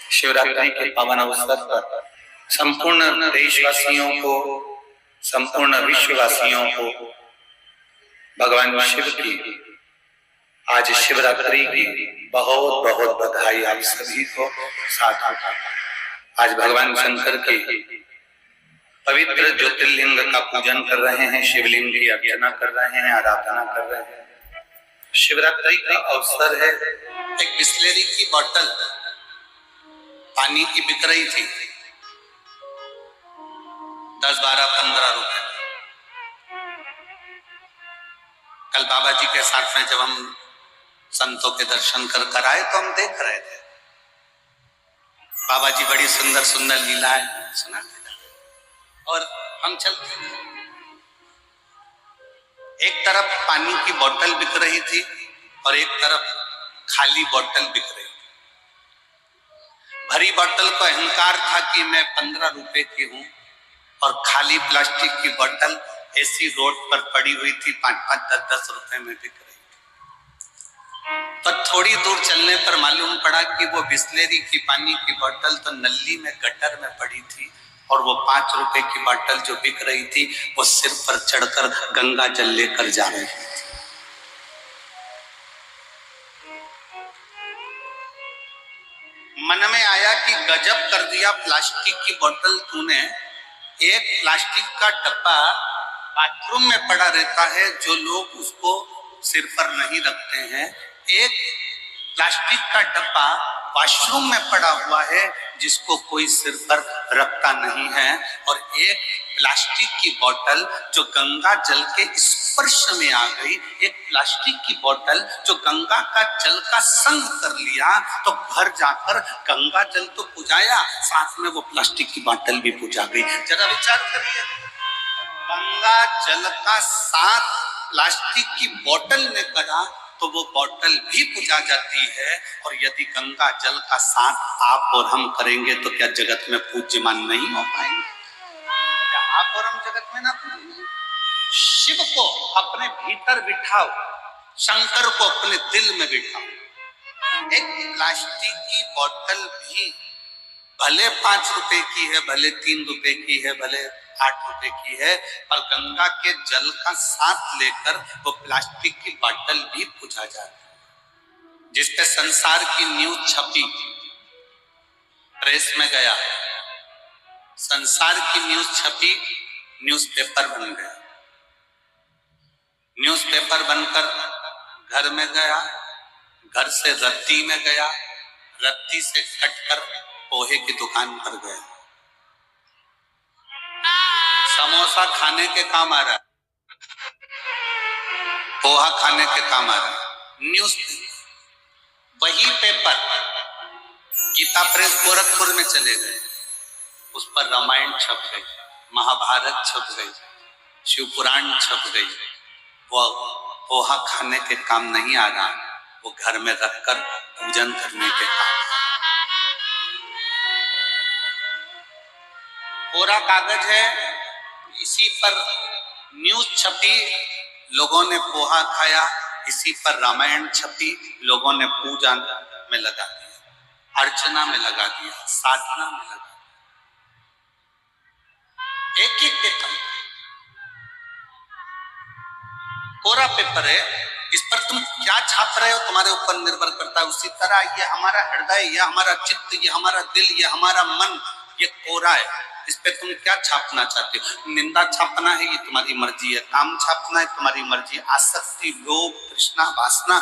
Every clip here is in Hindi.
शिवरात्रि के पावन अवसर पर संपूर्ण देशवासियों को, संपूर्ण विश्ववासियों को भगवान शिव की आज शिवरात्रि की बहुत बहुत बधाई आप सभी को। साथ आज भगवान शंकर के पवित्र ज्योतिर्लिंग का पूजन कर रहे हैं, शिवलिंग की अर्चना कर रहे हैं, आराधना कर रहे हैं। शिवरात्रि का अवसर है। एक बिस्लेरी की बोतल पानी की बिक रही थी 10, 12, 15 रुपए। कल बाबा जी के साथ में जब हम संतों के दर्शन कर आए तो हम देख रहे थे बाबा जी बड़ी सुंदर सुंदर लीलाएं सुनाते और हम चलते थे। एक तरफ पानी की बोतल बिक रही थी और एक तरफ खाली बोतल बिक रही थी। भरी बोतल को अहंकार था कि मैं 15 रुपए की हूं और खाली प्लास्टिक की बोतल ऐसी रोड पर पड़ी हुई थी 5-5, 10-10 रुपए में बिक रही थी। तो थोड़ी दूर चलने पर मालूम पड़ा कि वो बिस्लेरी की पानी की बोतल तो नली में गटर में पड़ी थी और वो 5 रुपए की बोतल जो बिक रही थी वो सिर पर चढ़कर गंगा जल लेकर जा रही थी। मन में आया कि गजब कर दिया, प्लास्टिक की बोतल तूने। एक प्लास्टिक का डब्बा बाथरूम में पड़ा रहता है, जो लोग उसको सिर पर नहीं रखते हैं। एक प्लास्टिक का डब्बा वॉशरूम में पड़ा हुआ है जिसको कोई सिर पर रखता नहीं है। और एक प्लास्टिक की बोतल जो गंगा जल के स्पर्श में आ गई, एक प्लास्टिक की बोतल जो गंगा का जल का संग कर लिया, तो घर जाकर गंगा जल तो पुजाया, साथ में वो प्लास्टिक की बोतल भी पुजा गई। जरा विचार करिए, गंगा जल का साथ प्लास्टिक की बोतल ने करा तो वो बोतल भी पूजा जाती है। और यदि गंगा जल का साथ आप और हम करेंगे तो क्या जगत में पूज्यमान नहीं हो पाएंगे? क्या आप और हम जगत में ना पूजेंगे? शिव को अपने भीतर बिठाओ, शंकर को अपने दिल में बिठाओ। एक प्लास्टिक की बोतल भी भले 5 रुपए की है, भले 3 रुपए की है, भले 8 रुपए की है, और गंगा के जल का साथ लेकर वो प्लास्टिक की बोतल भी पूजा जाती है। जिसपे संसार की न्यूज छपी, प्रेस में गया, संसार की न्यूज छपी, न्यूज़पेपर बन गया। न्यूज़पेपर बनकर घर में गया, घर से रत्ती में गया, रत्ती से कटकर पोहे की दुकान पर गया। समोसा खाने के काम आ रहा है, पोहा खाने के काम आ रहा है। न्यूज वही पेपर गीता प्रेस गोरखपुर में चले गए, उस पर रामायण छप गई, महाभारत छप गई, शिव पुराण छप गई। वो पोहा खाने के काम नहीं आ रहा, वो घर में रखकर पूजन करने के काम। कोरा कागज है, इसी पर न्यूज छपी, लोगों ने पोहा खाया, इसी पर रामायण छपी, लोगों ने पूजा में लगा दिया, अर्चना में लगा दिया, साधना में लगा दिया। एक एक पेपर, कोरा पेपर है, इस पर तुम क्या छाप रहे हो तुम्हारे ऊपर निर्भर करता है। उसी तरह ये हमारा हृदय, ये हमारा चित्त, ये हमारा दिल, ये हमारा मन, ये कोरा है। इस पे तुम क्या छापना चाहते हो? निंदा छापना है, ये तुम्हारी मर्जी है। काम छापना है, तुम्हारी मर्जी। आसक्ति, लोभ, तृष्णा, वासना,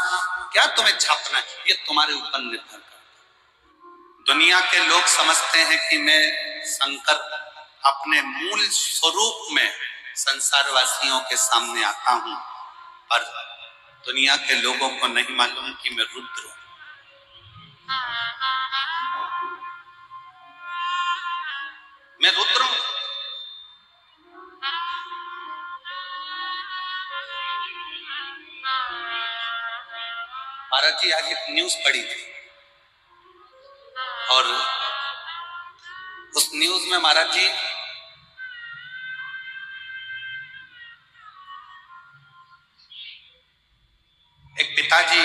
क्या तुम्हें छापना है, ये तुम्हारे ऊपर निर्भर करता है। दुनिया के लोग समझते हैं कि मैं शंकर अपने मूल स्वरूप में संसारवासियों के सामने आता हूं, और दुनिया के लोगों को नहीं मालूम कि मैं रुद्र हूं। मैं रुद्र हूं। महाराज जी आज एक न्यूज पढ़ी थी और उस न्यूज में महाराज जी एक पिताजी,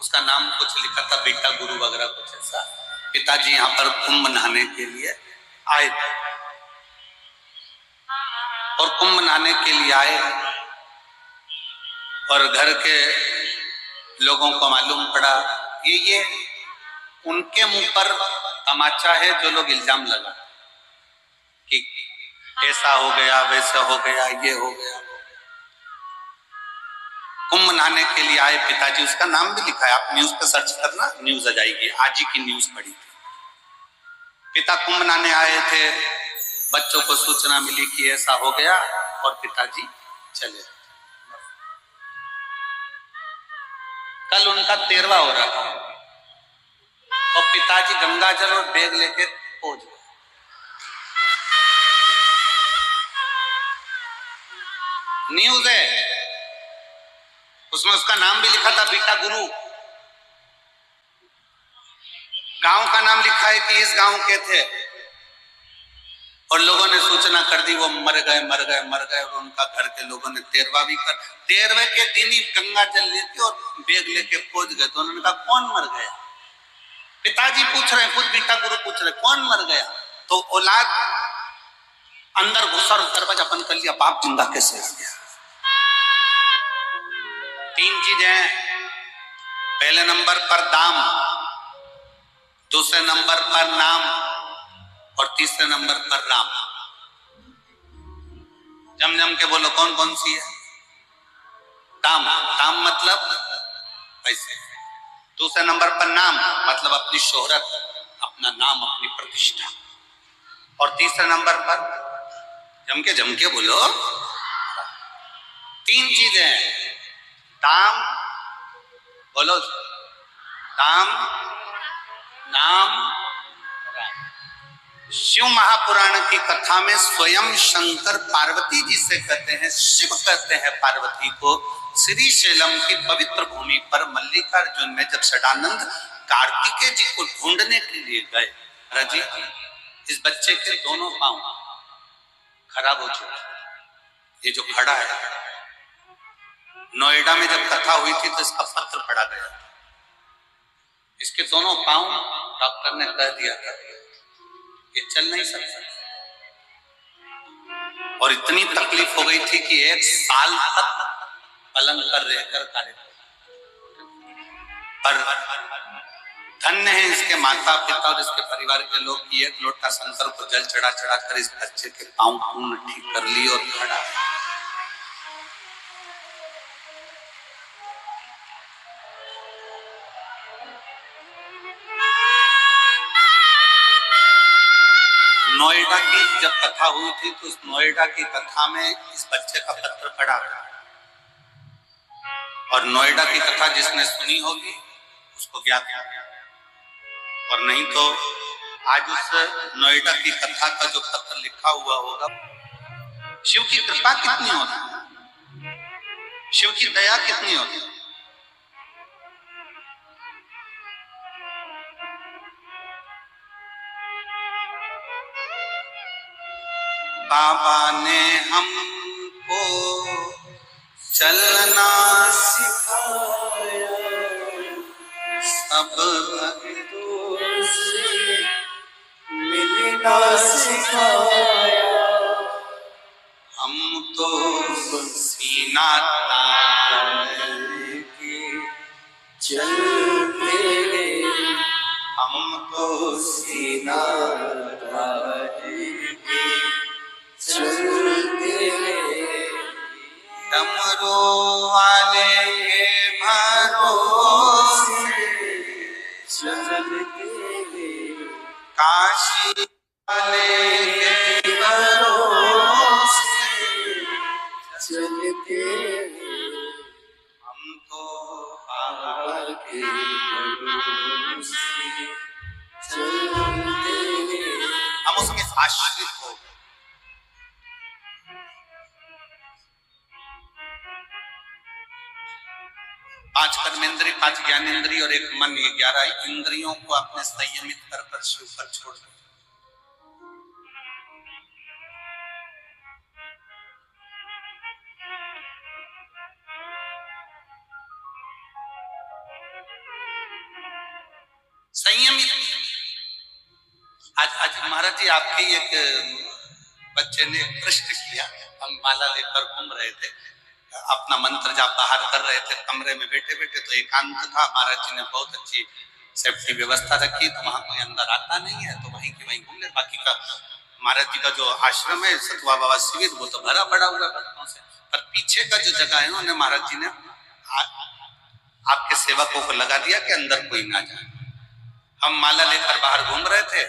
उसका नाम कुछ लिखा था बेटा गुरु वगैरह कुछ ऐसा, पिताजी यहाँ पर कुंभ नहाने के लिए आए थे और कुंभ नहाने के लिए आए और घर के लोगों को मालूम पड़ा ये उनके मुंह पर तमाचा है जो लोग इल्जाम लगा कि ऐसा हो गया वैसा हो गया ये हो गया। कुंभ नहाने के लिए आए पिताजी, उसका नाम भी लिखा है, आप न्यूज पे सर्च करना न्यूज आ जाएगी, आज ही की न्यूज पढ़ी थी। पिता कुंभ नहाने आए थे, बच्चों को सूचना मिली कि ऐसा हो गया और पिताजी चले। कल उनका 13वां हो रहा था और पिताजी गंगाजल और बैग लेके पहुंच गए। न्यूज है, उसमें उसका नाम भी लिखा था बीटा गुरु, गांव का नाम लिखा है कि इस गांव के थे और लोगों ने सूचना कर दी वो मर गए मर गए मर गए। और उनका घर के लोगों ने 13वां भी कर, 13वें के दिन ही गंगा जल लेके और बैग लेके पहुंच गए। तो उन्होंने कहा कौन मर गया? पिताजी पूछ रहे हैं, खुद बीटा गुरु पूछ रहे कौन मर गया? तो औलाद अंदर घुसा और दरवाजा बंद कर लिया, बाप जिंदा कैसे आ गया? 3 चीजें, पहले नंबर पर दाम, दूसरे नंबर पर नाम और तीसरे नंबर पर राम। जम जम के बोलो कौन कौन सी है? दाम, दाम मतलब पैसे। दूसरे नंबर पर नाम मतलब अपनी शोहरत, अपना नाम, अपनी प्रतिष्ठा। और तीसरे नंबर पर जम के बोलो 3 चीजें हैं, दाम, बोलो दाम, नाम, राम। शिव महापुराण की कथा में स्वयं शंकर पार्वती जी से कहते हैं, शिव कहते हैं पार्वती को, श्री शैलम की पवित्र भूमि पर मल्लिकार्जुन में जब षडानंद कार्तिकेय जी को ढूंढने के लिए गए, राजी इस बच्चे के दोनों पांव खराब हो चुके, ये जो खड़ा है, नोएडा में जब कथा हुई थी तो इसका पत्र पड़ा गया, इसके दोनों पांव डॉक्टर ने कह दिया था ये चल नहीं सकता। और इतनी तकलीफ हो गई थी कि 1 साल तक पलंग पर रहकर कार्य, पर धन्य है इसके माता पिता और इसके परिवार के लोग कि 1 लोटा शंकर को जल चढ़ा चढ़ा कर इस बच्चे के पांव पूर्ण ठीक कर लिए और खड़ा। नोएडा की जब कथा हुई थी तो उस नोएडा की कथा में इस बच्चे का पत्र पड़ा और नोएडा की कथा जिसने सुनी होगी उसको ज्ञात है, और नहीं तो आज उस नोएडा की कथा का जो पत्र लिखा हुआ होगा। शिव की कृपा कितनी होती, शिव की दया कितनी होती। बाबा ने हमको चलना सिखाया, सब भक्तों से मिलना सिखाया, हम तो सीना तान के चलते, हम तो सीना तान के चलते, डमरू वाले के भरोसे चलते, काशी वाले के भरोसे चलते, हम तो बाबा के भरोसे चलते, हम उसके आश्रित हो गए। 5 कर्मेंद्रिय, 5 ज्ञानेंद्रिय और 1 मन, ये 11 इंद्रियों को आपने संयमित कर शिव पर छोड़ दिया। संयमित महाराज जी आपके एक बच्चे ने प्रश्न किया, हम माला लेकर घूम रहे थे, अपना मंत्र जाप बाहर कर रहे थे, कमरे में बैठे बैठे, तो एकांत था, महाराज जी ने बहुत अच्छी सेफ्टी व्यवस्था रखी, तो वहां कोई अंदर आता नहीं है, तो वहीं के वहीं घूम ले। बाकी का महाराज जी का जो आश्रम है सतुआ बाबा शिविर, वो तो भरा पड़ा हुआ भक्तों से, पर पीछे का जो जगह है उन्हें महाराज जी ने आपके सेवकों को लगा दिया कि अंदर कोई ना जाए। हम माला लेकर बाहर घूम रहे थे,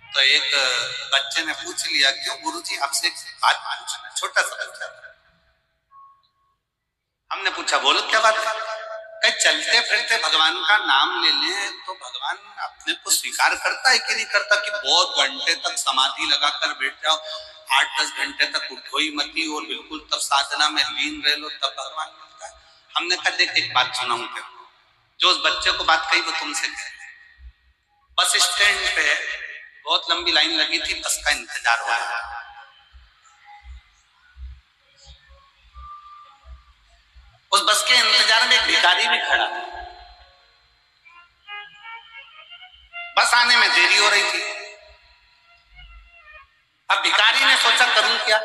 तो एक बच्चे ने पूछ लिया, क्यों गुरुजी आपसे एक बात पूछना, छोटा सा बच्चा था। हमने पूछा, बोलो क्या बात है? कहीं चलते फिरते भगवान का नाम ले लें तो भगवान अपने को स्वीकार करता है कि नहीं करता? कि बहुत घंटे तक समाधि लगाकर बैठ जाओ, 8-10 घंटे तक उठो ही मती और बिल्कुल तब साधना में लीन रह लो, तब भगवान मिलता है। हमने कहा, देख एक बात सुनाऊं क्या? जो उस बच्चे को बात कही वो तुमसे कहे। बस स्टैंड पे बहुत लंबी लाइन लगी थी, बस का इंतजार हो रहा है। उस बस के इंतजार में एक भिखारी भी खड़ा था। बस आने में देरी हो रही थी। अब भिखारी ने सोचा, करूं क्या,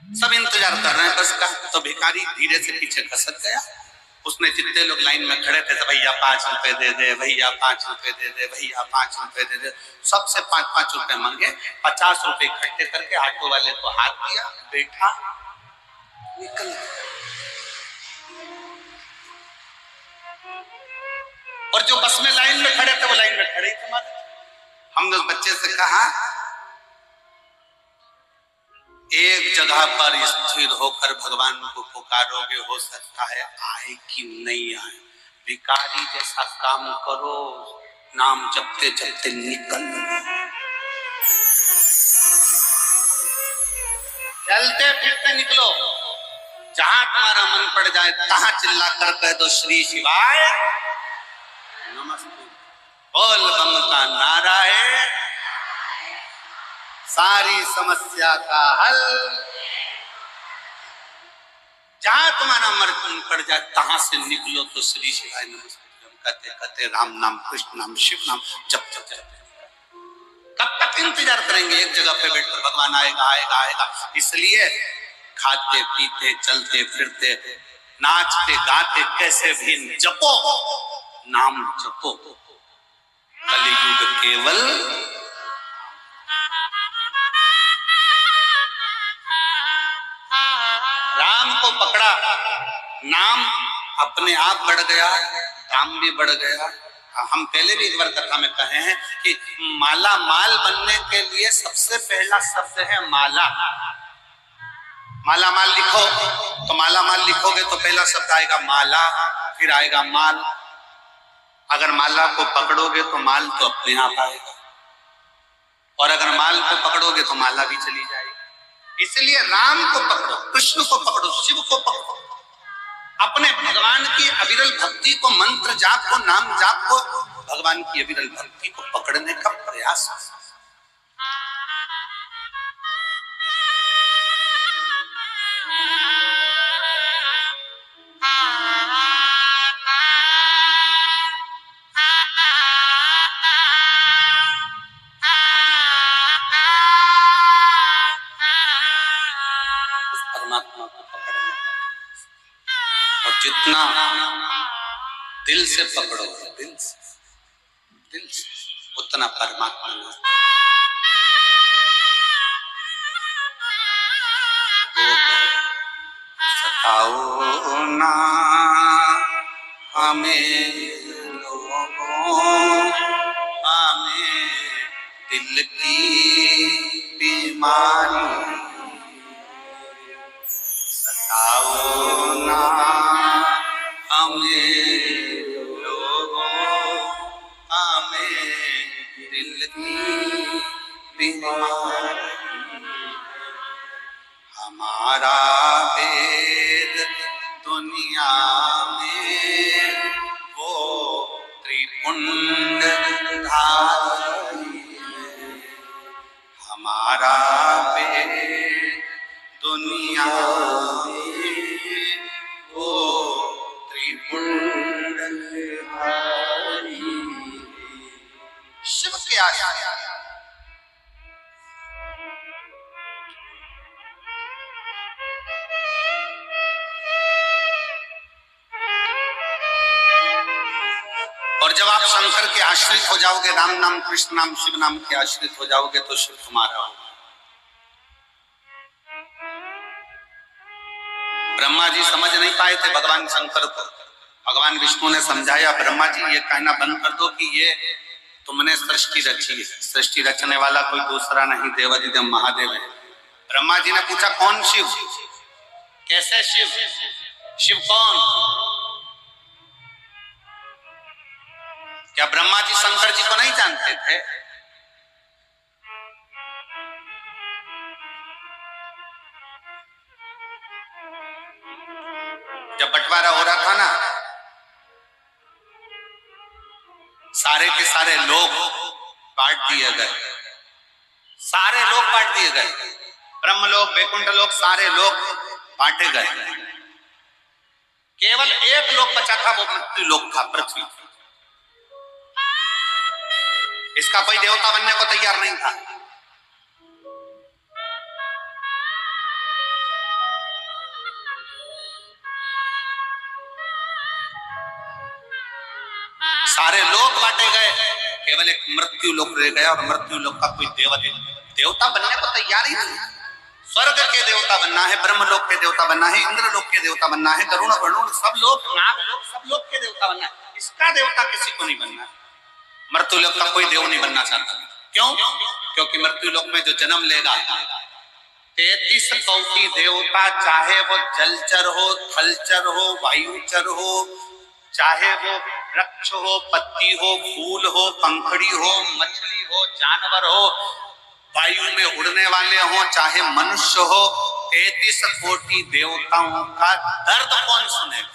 सब इंतजार कर रहे हैं बस का, तो भिखारी धीरे से पीछे खसक गया। उसने जितने लोग लाइन में खड़े थे, तो भैया 5 रुपए दे दे, भैया 5 रुपए दे दे, भैया 5 रुपए दे दे, सबसे 5-5 रुपए मांगे। 50 रुपए इकट्ठे करके ऑटो वाले को हाथ दिया, बैठा, निकल। और जो बस में लाइन में खड़े थे वो लाइन में खड़े थे। हमने उस बच्चे से कहा, एक जगह पर स्थिर होकर भगवान को पुकारोगे, हो सकता है आए कि नहीं आए। भिखारी जैसा काम करो, नाम जपते जपते निकल, चलते फिरते निकलो, जहां तुम्हारा मन पड़ जाए तहां चिल्ला कर कह दो, श्री शिवाय नमस्ते, बोल बम का नारा है सारी समस्या का हल। जहां तुम्हारा मन पड़ जाए तहां से निकलो, तो श्री शिवाय नमस्ते कहते कहते राम नाम, कृष्ण नाम, शिव नाम जप जप जप। कब तक इंतजार करेंगे? एक जगह पे बैठकर भगवान आएगा आएगा आएगा। इसलिए खाते पीते चलते फिरते नाचते गाते कैसे भी जपो, नाम जपो। कलियुग केवल राम को पकड़ा, नाम अपने आप बढ़ गया, दाम भी बढ़ गया। हम पहले भी एक बार कथा में कहे हैं कि माला माल बनने के लिए सबसे पहला शब्द है माला। माला माल लिखो, तो माला माल लिखोगे तो पहला शब्द आएगा माला, फिर आएगा माल। अगर माला को पकड़ोगे तो माल तो अपने आप आएगा, और अगर माल को पकड़ोगे तो माला भी चली जाएगी। इसलिए राम को पकड़ो, कृष्ण को पकड़ो, शिव को पकड़ो, अपने भगवान की अविरल भक्ति को, मंत्र जाप को, नाम जाप को, भगवान की अविरल भक्ति को पकड़ने का प्रयास। परमात्मा को पकड़ना, और जितना दिल से पकड़ोगे, दिल से उतना परमात्मा। सताओ ना हमें लोगों, हमें दिल की बीमारी, सताओ ना हमें लोगों, हमें दिल की बीमारी। हमारा वेद दुनिया में वो त्रिपुंड धारी, हमारा वेद दुनिया में वो त्रिपुंड धारी। शिव के आश्रय आश्रित हो जाओगे, राम नाम कृष्ण नाम शिव नाम के आश्रित हो जाओगे तो शिव तुम्हारा होगा। ब्रह्मा जी समझ नहीं पाए थे भगवान शंकर को, भगवान विष्णु ने समझाया, ब्रह्मा जी ये कहना बंद कर दो कि ये तुमने सृष्टि रची है, सृष्टि रचने वाला कोई दूसरा नहीं, देवाधिदेव महादेव है। ब्रह्मा जी ने पूछा कौन शिव, कैसे शिव, शिव कौन? क्या ब्रह्मा जी शंकर जी को नहीं जानते थे? जब बंटवारा हो रहा था ना, सारे के सारे लोग बांट दिए गए, सारे लोग बांट दिए गए, ब्रह्मलोक वैकुंठ लोक सारे लोग बांटे गए। केवल एक लोक बचा था, वो मृत्यु लोक था, पृथ्वी। इसका कोई देवता बनने को तैयार नहीं था। सारे लोग बांटे गए, केवल एक मृत्यु लोक रह गया, और मृत्यु लोक का कोई देवता बनने को तैयार ही नहीं। स्वर्ग के देवता बनना है, ब्रह्म लोक के देवता बनना है, इंद्र लोक के देवता बनना है, गरुण वरुण सब लोग, नाग लोग, सब लोग के देवता बनना है। इसका देवता किसी को नहीं बनना। मृत्यु लोक का कोई देव नहीं बनना चाहता। क्यों? क्योंकि मृत्यु लोक में जो जन्म लेगा 33 कोटि देवता, चाहे वो जलचर हो, थलचर हो, वायुचर हो, चाहे वो वृक्ष हो, पत्ती हो, फूल हो, पंखड़ी हो, मछली हो, जानवर हो, वायु में उड़ने वाले हो, चाहे मनुष्य हो, 33 कोटि देवताओं का दर्द कौन सुनेगा?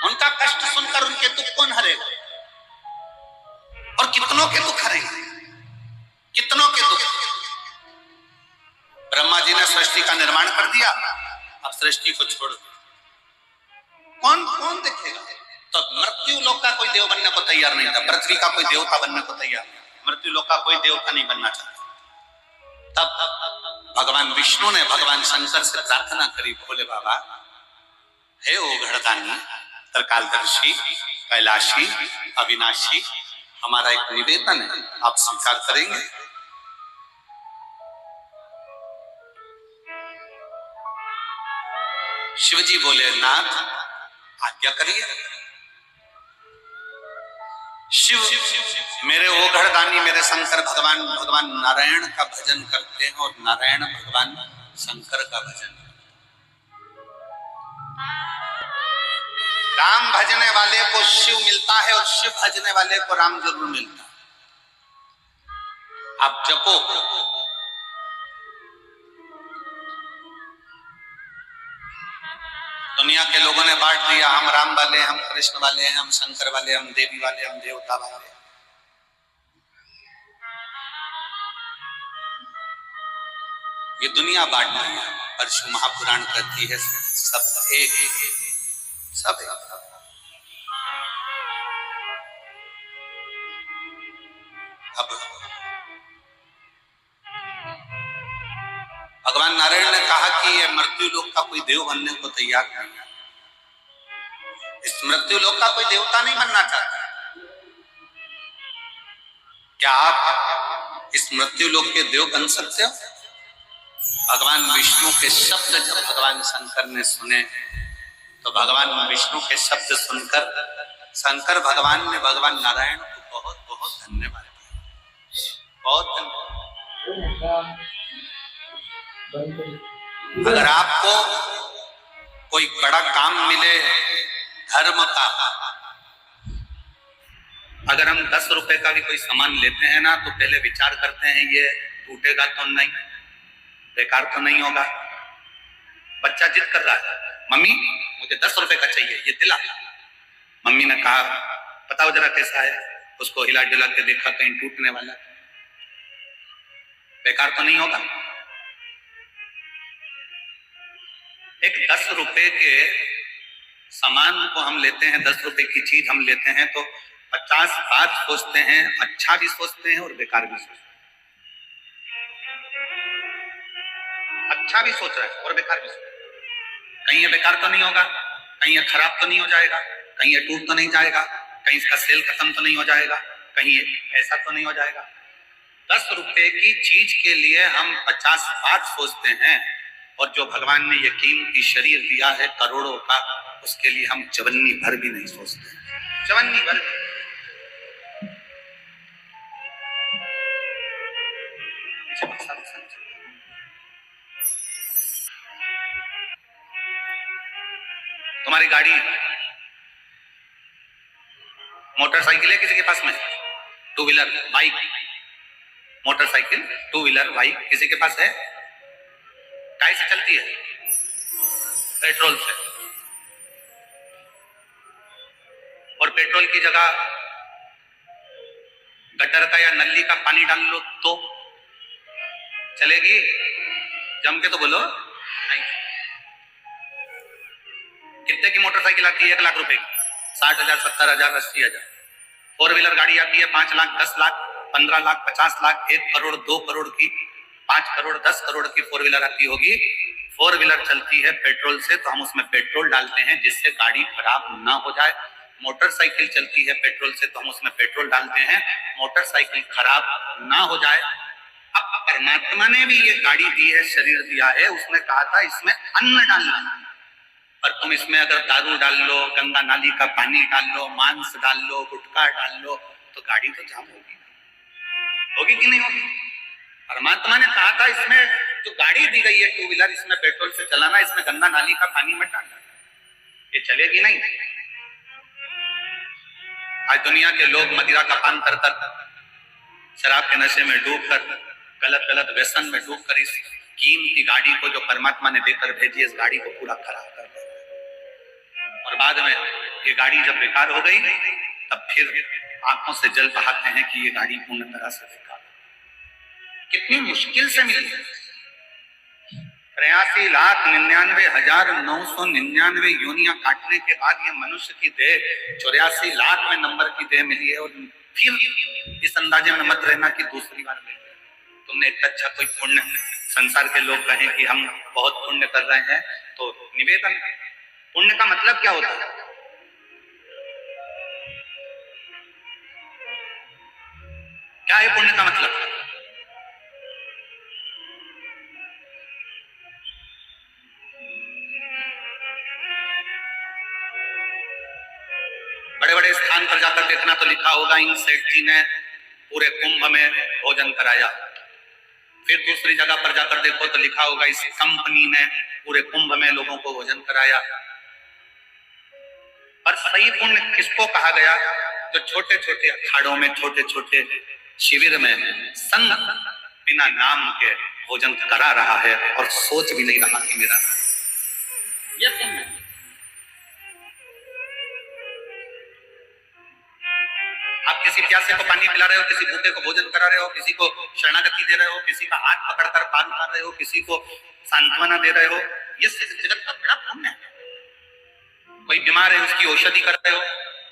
उनका कष्ट सुनकर उनके दुख कौन हरेगा? और कितनों के दुख हरेंगे, कितनों के दुख। ब्रह्मा जी ने सृष्टि का निर्माण कर दिया, अब सृष्टि को छोड़ कौन कौन देखेगा? तो मृत्यु लोक का कोई देव बनने को तैयार नहीं था, पृथ्वी का कोई देवता बनने को तैयार नहीं, मृत्यु लोक का कोई देवता नहीं बनना चाहता। तब भगवान विष्णु ने भगवान शंकर से प्रार्थना करी, भोले बाबा, हे ओघड़दानी, त्रिकालदर्शी, कैलाशी, अविनाशी, हमारा एक निवेदन है, आप स्वीकार करेंगे? शिवजी बोले, नाथ आज्ञा करिए। शिव मेरे ओघड़दानी, मेरे शंकर भगवान, भगवान नारायण का भजन करते हैं, और नारायण भगवान शंकर का भजन। राम भजने वाले को शिव मिलता है, और शिव भजने वाले को राम जरूर मिलता है। आप जपो, दुनिया के लोगों ने बांट दिया, हम राम वाले, हम कृष्ण वाले हैं, हम शंकर वाले, हम देवी वाले, हम देवता वाले। ये दुनिया बांट रही है, परशु महापुराण कहती है सब एक, सब एक। अब भगवान नारायण ने कहा कि ये मृत्यु लोक का कोई देव बनने को तैयार नहीं है, इस मृत्यु लोक का कोई देवता नहीं बनना चाहता। क्या आप इस मृत्यु लोक के देव बन सकते हो? भगवान विष्णु के शब्द जब भगवान शंकर ने सुने, तो भगवान विष्णु के शब्द सुनकर शंकर भगवान ने भगवान नारायण को बहुत बहुत धन्यवाद दिया, बहुत धन्यवाद। अगर आपको कोई बड़ा काम मिले धर्म का, अगर हम 10 रुपए का भी कोई सामान लेते हैं ना, तो पहले विचार करते हैं ये टूटेगा तो नहीं, बेकार तो नहीं होगा। बच्चा जिद कर रहा है, मम्मी मुझे 10 रुपए का चाहिए, ये दिला। मम्मी ने कहा बताओ जरा कैसा है, उसको हिला डुला के देखा, कहीं टूटने वाला, बेकार तो नहीं होगा। एक 10 रुपए के सामान को हम लेते हैं, 10 रुपए की चीज हम लेते हैं, तो 50 बात सोचते हैं, अच्छा भी सोचते हैं और बेकार भी सोचते हैं। अच्छा भी सोच रहा है और बेकार भी सोच रहा है, कहीं ये बेकार तो नहीं होगा, कहीं ये खराब तो नहीं हो जाएगा, कहीं ये टूट तो नहीं जाएगा, कहीं इसका सेल खत्म तो नहीं हो जाएगा, कहीं ऐसा तो नहीं हो जाएगा। 10 रुपए की चीज के लिए हम 50 बार सोचते हैं, और जो भगवान ने ये कीमती शरीर दिया है करोड़ों का, उसके लिए हम चवन्नी भर भी नहीं सोचते, चवन्नी भर भी। तुम्हारी गाड़ी, मोटरसाइकिल है किसी के पास में, two wheeler bike, motorcycle two wheeler bike किसी के पास है? काय से चलती है? पेट्रोल से। और पेट्रोल की जगह गटर का या नली का पानी डाल लो तो चलेगी? जम के तो बोलो नहीं। कितने की मोटरसाइकिल आती है? 1 लाख रुपए की, 60,000, 70,000, 80,000। 4 व्हीलर गाड़ी आती है 5 लाख, 10 लाख, 15 लाख, 50 लाख, 1 करोड़, 2 करोड़ की, 5 करोड़, 10 करोड़ की 4 व्हीलर आती होगी। 4 व्हीलर चलती है पेट्रोल से, तो हम उसमें पेट्रोल डालते हैं जिससे गाड़ी खराब ना हो जाए। मोटरसाइकिल चलती है पेट्रोल से, तो हम उसमें पेट्रोल डालते हैं मोटरसाइकिल खराब ना हो जाए। अब परमात्मा ने भी ये गाड़ी दी है, शरीर दिया है, उसने कहा था इसमें अन्न डालना, और तुम इसमें अगर दारू डाल लो, गंगा नाली का पानी डाल लो, मांस डाल लो, गुटखा डाल लो, तो गाड़ी तो जाम होगी, होगी कि नहीं होगी? परमात्मा ने कहा था इसमें जो गाड़ी दी गई है टू व्हीलर, इसमें पेट्रोल से चलाना, इसमें गंगा नाली का पानी मत डालना, ये चलेगी नहीं। आज दुनिया के लोग मदिरा का पान कर कर, शराब के नशे में डूब कर, गलत गलत व्यसन में डूब कर इस कीमती गाड़ी को जो परमात्मा ने देकर भेजी, इस गाड़ी को पूरा खराब कर दिया। और बाद में ये गाड़ी जब बेकार हो गई, तब फिर आंखों से जल बहाते हैं कि ये गाड़ी पूर्ण तरह से बेकार, कितनी मुश्किल से मिली। 83,99,999 योनियां काटने के बाद ये मनुष्य की देह 84,00,000वें नंबर की देह मिली है। और फिर इस अंदाजे में मत रहना कि दूसरी बार मिल गई। तुमने इतना अच्छा कोई पुण्य, संसार के लोग कहें कि हम बहुत पुण्य कर रहे हैं, तो निवेदन, पुण्य का मतलब क्या होता है? क्या है पुण्य का मतलब? बड़े बड़े स्थान पर जाकर देखना तो लिखा होगा इन सेठ जी ने पूरे कुंभ में भोजन कराया। फिर दूसरी जगह पर जाकर देखो तो लिखा होगा इस कंपनी ने पूरे कुंभ में लोगों को भोजन कराया। पर सही पुण्य किसको कहा गया? जो छोटे छोटे अखाड़ों में, छोटे छोटे शिविर में संग बिना नाम के भोजन करा रहा है और सोच भी नहीं रहा कि मेरा नाम, यह पुण्य। आप किसी प्यासे को पानी पिला रहे हो, किसी भूखे को भोजन करा रहे हो, किसी को शरणागति दे रहे हो, किसी का हाथ पकड़कर पार उतार रहे हो, किसी को सांत्वना दे रहे हो, ये जगत का बड़ा पुण्य है। कोई बीमार है उसकी औषधि कर रहे हो,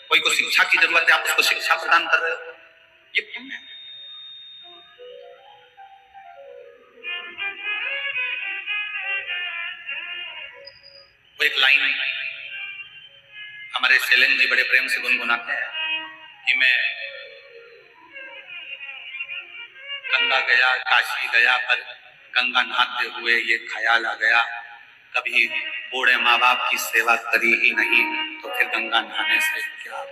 कोई को शिक्षा की जरूरत है आप उसको शिक्षा प्रदान कर रहे हो, ये पुण्य है। वो एक लाइन हमारे शैलेंद्र जी बड़े प्रेम से गुनगुनाते हैं कि मैं गंगा गया, काशी गया, पर गंगा नहाते हुए ये ख्याल आ गया, कभी बूढ़े माँ बाप की सेवा करी ही नहीं, तो फिर गंगा नहाने से क्या?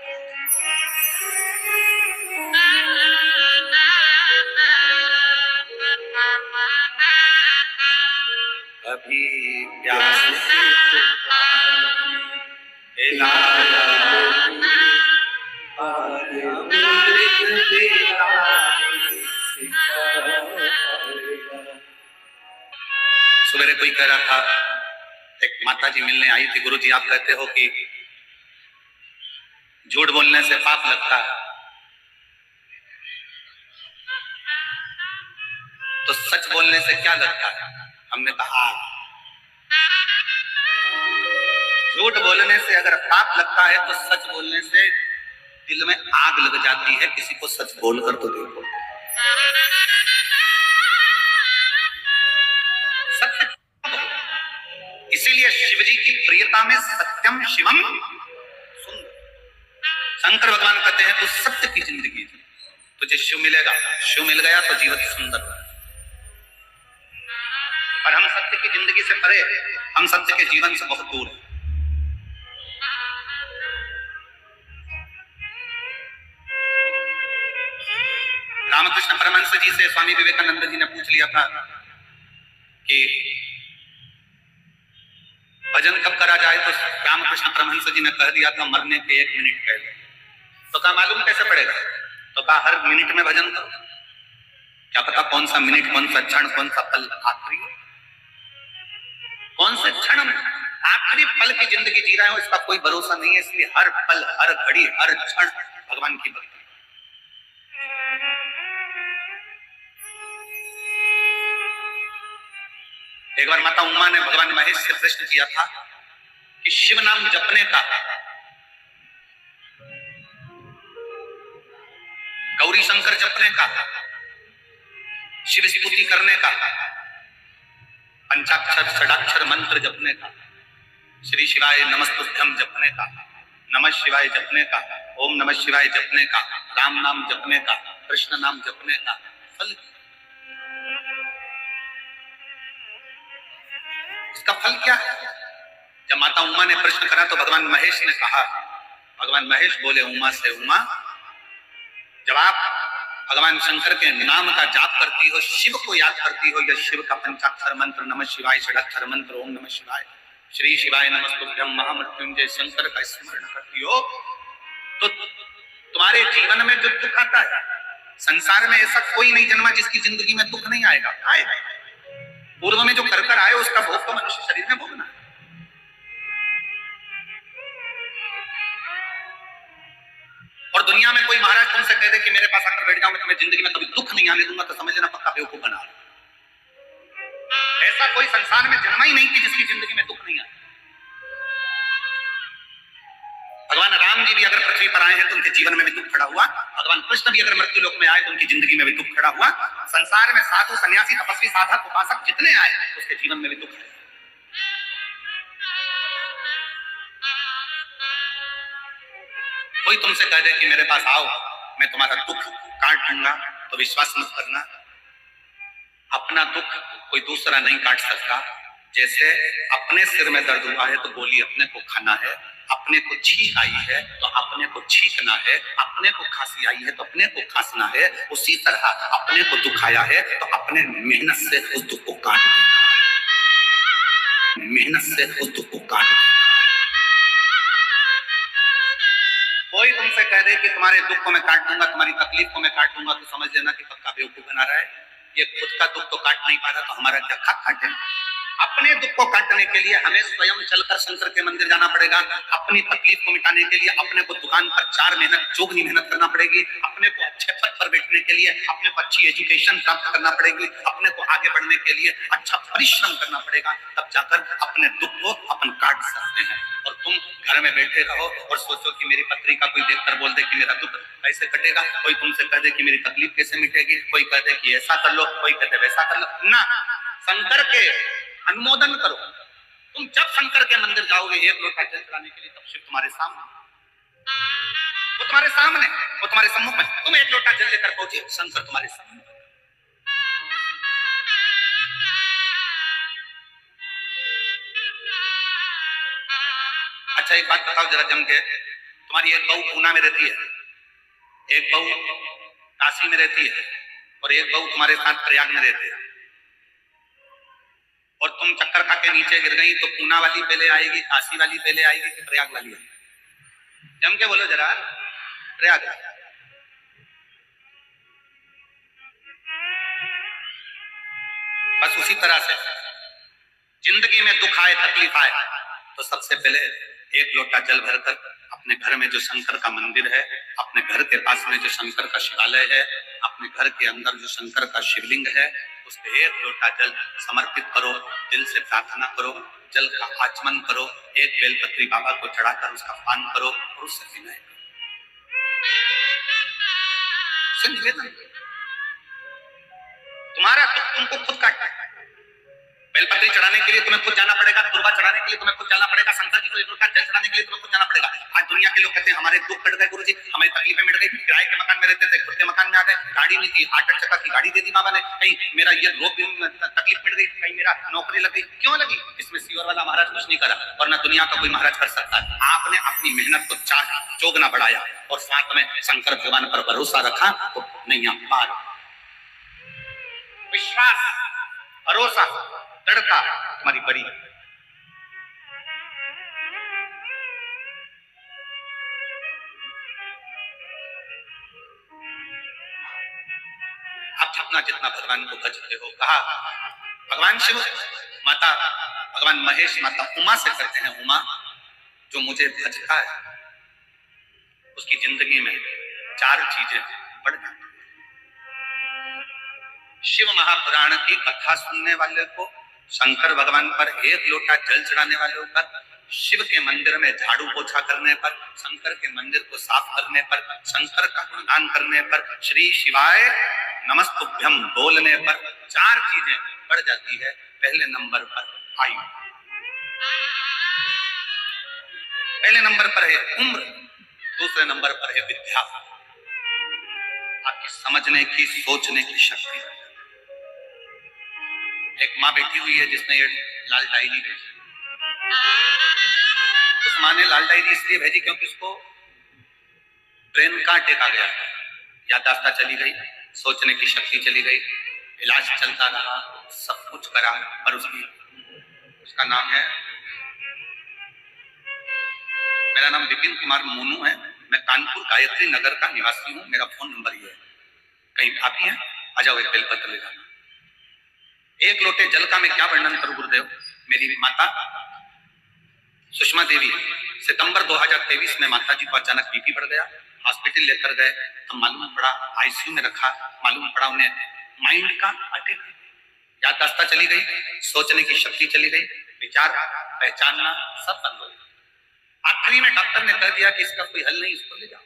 कभी प्यास सवेरे कोई कह रहा था, एक माता जी मिलने आई थी, गुरु जी आप कहते हो कि झूठ बोलने से पाप लगता है, तो सच बोलने से क्या लगता है? हमने कहा झूठ बोलने से अगर पाप लगता है तो सच बोलने से दिल में आग लग जाती है। किसी को सच बोलकर तो देखो, सत्य इसीलिए शिव जी की प्रियता में सत्यम शिवम सुंदर। शंकर भगवान कहते हैं तू सत्य की जिंदगी जी, तुझे शिव मिलेगा, शिव मिल गया तो जीवन सुंदर होगा। पर हम सत्य की जिंदगी से परे, हम सत्य के जीवन से बहुत दूर हैं। रामकृष्ण परमहंस जी से स्वामी विवेकानंद जी ने पूछ लिया था कि भजन कब करा जाए, तो रामकृष्ण परमहंस जी ने कह दिया था मरने के 1 मिनट पहले। तो कहा मालूम कैसे पड़ेगा? तो कहा हर मिनट में भजन करो, क्या पता कौन सा मिनट, कौन सा क्षण, कौन सा पल आखिरी, कौन से क्षण आखिरी पल की जिंदगी जी रहे हो इसका कोई भरोसा नहीं है। इसलिए हर पल, हर घड़ी, हर क्षण भगवान की भक्ति। एक बार माता उमा ने भगवान महेश से प्रश्न किया था कि शिव नाम जपने का, गौरी शंकर जपने का, शिव स्तुति करने का, पंचाक्षर षडाक्षर मंत्र जपने का, श्री शिवाय नमस्तुभ्यम जपने का, नमः शिवाय जपने का, ओम नमः शिवाय जपने का, राम नाम जपने का, कृष्ण नाम जपने का फल, इसका फल क्या है? जब माता उमा ने प्रश्न करा तो भगवान महेश ने कहा, भगवान महेश बोले उमा से, उमा जब आप भगवान शंकर के नाम का जाप करती हो, शिव को याद करती हो, या शिव का पंचाक्षर मंत्र नमः शिवाय, षडाक्षर मंत्र ओम नमः शिवाय, श्री शिवाय नमस्तुभ्यम, महामृत्युंजय शंकर का स्मरण करती हो, तो तुम्हारे जीवन में जो दुख आता है, संसार में ऐसा कोई नहीं जन्मा जिसकी जिंदगी में दुख नहीं आएगा। आएगा, पूर्व में जो कर आए उसका भोग तो मनुष्य शरीर में भोगना है। और दुनिया में कोई महाराज तुमसे कह दे कि मेरे पास आकर बैठ जाओ, मैं तुम्हें जिंदगी में कभी दुख नहीं आने दूंगा, तो समझ लेना पक्का बेवकूफ बना रहा। ऐसा कोई संसार में जन्मा ही नहीं कि जिसकी जिंदगी में दुख नहीं आए। भगवान राम जी भी अगर पृथ्वी पर आए हैं तो उनके जीवन में भी दुख खड़ा हुआ। भगवान कृष्ण भी अगर मृत्यु लोक में आए तो उनकी जिंदगी में भी दुख खड़ा हुआ। संसार में साधु सन्यासी तपस्वी साधक उपासक जितने आए उसके जीवन में भी दुख है। कोई तुमसे कह दे कि मेरे पास आओ मैं तुम्हारा दुख काट दूंगा, तो विश्वास मत करना। अपना दुख कोई दूसरा नहीं काट सकता। जैसे अपने सिर में दर्द हुआ है तो गोली अपने को खाना है, अपने को छींक आई है तो अपने को छींकना है, अपने को खांसी आई है तो अपने को खांसना है। उसी तरह अपने को दुख आया है तो अपने मेहनत से उस दुख को काट देना, मेहनत से उस दुख को काट देना। कोई तुमसे कह दे कि तुम्हारे दुख को मैं काट दूंगा, तुम्हारी तकलीफ को मैं काट दूंगा, तो समझ लेना कि पक्का बेवकूफ बना रहा है। ये खुद का दुख तो काट नहीं पा रहा, तो हमारा क्या खाक काटे। अपने दुख को काटने के लिए हमें स्वयं चलकर शंकर के मंदिर जाना पड़ेगा। अपनी तकलीफ को मिटाने के लिए अपने को दुकान पर 4 महीने जोगनी मेहनत करना पड़ेगी। अपने को अच्छे पद पर बैठने के लिए अपने को अच्छी एजुकेशन प्राप्त करना पड़ेगी। अपने को आगे बढ़ने के लिए अच्छा परिश्रम करना पड़ेगा, तब जाकर अपने दुख को अपन काट सकते हैं। और तुम घर में बैठे रहो और सोचो कि मेरी पत्री का कोई देखकर बोल दे कि मेरा दुख कैसे कटेगा, कोई तुमसे कह दे कि मेरी तकलीफ कैसे मिटेगी, कोई कह दे कि ऐसा कर लो, कोई कहते वैसा कर लो। ना, शंकर के अनुमोदन करो। तुम जब शंकर के मंदिर जाओगे 1 लोटा जल चढ़ाने के लिए, तब शिव तुम्हारे सामने, वो तुम्हारे सामने, वो तुम्हारे सम्मुख में। तुम 1 लोटा जल लेकर पहुंचे, शंकर तुम्हारे सामने। अच्छा एक बात बताओ जरा जम के, तुम्हारी एक बहू पूना में रहती है, एक बहू काशी में रहती है, और एक बहू तुम्हारे साथ प्रयाग में रहती है, और तुम चक्कर खा के नीचे गिर गई, तो पूना वाली पहले आएगी, काशी वाली पहले आएगी कि प्रयाग वाली आएगी? जम के बोलो जरा, प्रयाग। बस उसी तरह से जिंदगी में दुख आए, तकलीफ आए, तो सबसे पहले 1 लोटा जल भरकर अपने घर में जो शंकर का मंदिर है, अपने घर के पास में जो शंकर का शिवालय है, अपने घर के अंदर जो शंकर का शिवलिंग है, उस पे 1 लोटा जल समर्पित करो, दिल से प्रार्थना करो, जल का आचमन करो, 1 बेलपत्री बाबा को चढ़ाकर उसका पान करो और उससे विनय करो, निवेदन। तुम्हारा दुख तुमको खुद काटना है। बेलपत्री चढ़ाने के लिए तुम्हें खुद जाना पड़ेगा, दुर्वा चढ़ाने के लिए तुम्हें खुद जाना पड़ेगा, शंकर जी को एक लोटा जल चढ़ाने के लिए तुम्हें खुद जाना पड़ेगा। आज दुनिया के लोग कहते हैं हमारे दुख कट गए गुरुजी, हमारी तकलीफें मिट गई, किराए के मकान में रहते थे खुद के मकान में आ गए, गाड़ी नहीं थी 8 चक्का की गाड़ी दे दी बाबा ने, कहीं मेरा ये रोग तकलीफ मिट गई, कहीं मेरा नौकरी लग गई। क्यों लगी? इसमें सीवर वाला महाराज कुछ नहीं करा, वरना दुनिया का कोई महाराज कर सकता है। आपने अपनी मेहनत को चार चौगुना बढ़ाया और साथ में शंकर भगवान पर भरोसा रखा तो नैया पार। विश्वास, भरोसा, दृढ़ता हमारी बड़ी। आप जितना जितना भगवान को भजते हो, कहा भगवान शिव माता, भगवान महेश माता उमा से करते हैं, उमा जो मुझे भजता है उसकी जिंदगी में 4 चीजें बढ़ जाती हैं। शिव महापुराण की कथा सुनने वाले को, शंकर भगवान पर 1 लोटा जल चढ़ाने वाले पर, शिव के मंदिर में झाड़ू पोछा करने पर, शंकर के मंदिर को साफ करने पर, शंकर का गुणगान करने पर, श्री शिवाय नमस्तुभ्यम बोलने पर 4 चीजें बढ़ जाती है। पहले नंबर पर आयु, पहले नंबर पर है उम्र, दूसरे नंबर पर है विद्या, आपकी समझने की सोचने की शक्ति। एक माँ बैठी हुई है जिसने ये लाल डायरी भेजी, उस माँ ने लाल डायरी इसलिए भेजी क्योंकि उसको ब्रेन का अटैक आ गया, याददाश्त चली गई, सोचने की शक्ति चली गई, इलाज चलता रहा, सब कुछ करा, और उसका नाम है, मेरा नाम विपिन कुमार मोनू है, मैं कानपुर गायत्री नगर का निवासी हूँ, मेरा फोन नंबर ये है, कहीं भाभी है आ जाओ, एक बेलपत्र ले जाना। 1 लोटे जल का मैं क्या वर्णन करूं गुरुदेव। मेरी माता सुषमा देवी, सितंबर 2023 में माता जी को अचानक बीपी बढ़ गया, हॉस्पिटल लेकर गए तो मालूम पड़ा, आईसीयू में रखा, मालूम पड़ा उन्हें माइंड का अटैक, याददाश्त चली गई, सोचने की शक्ति चली गई, विचार पहचानना सब बंद हो गया। आखिरी में डॉक्टर ने कह दिया कि इसका कोई हल नहीं, इसको ले जाओ।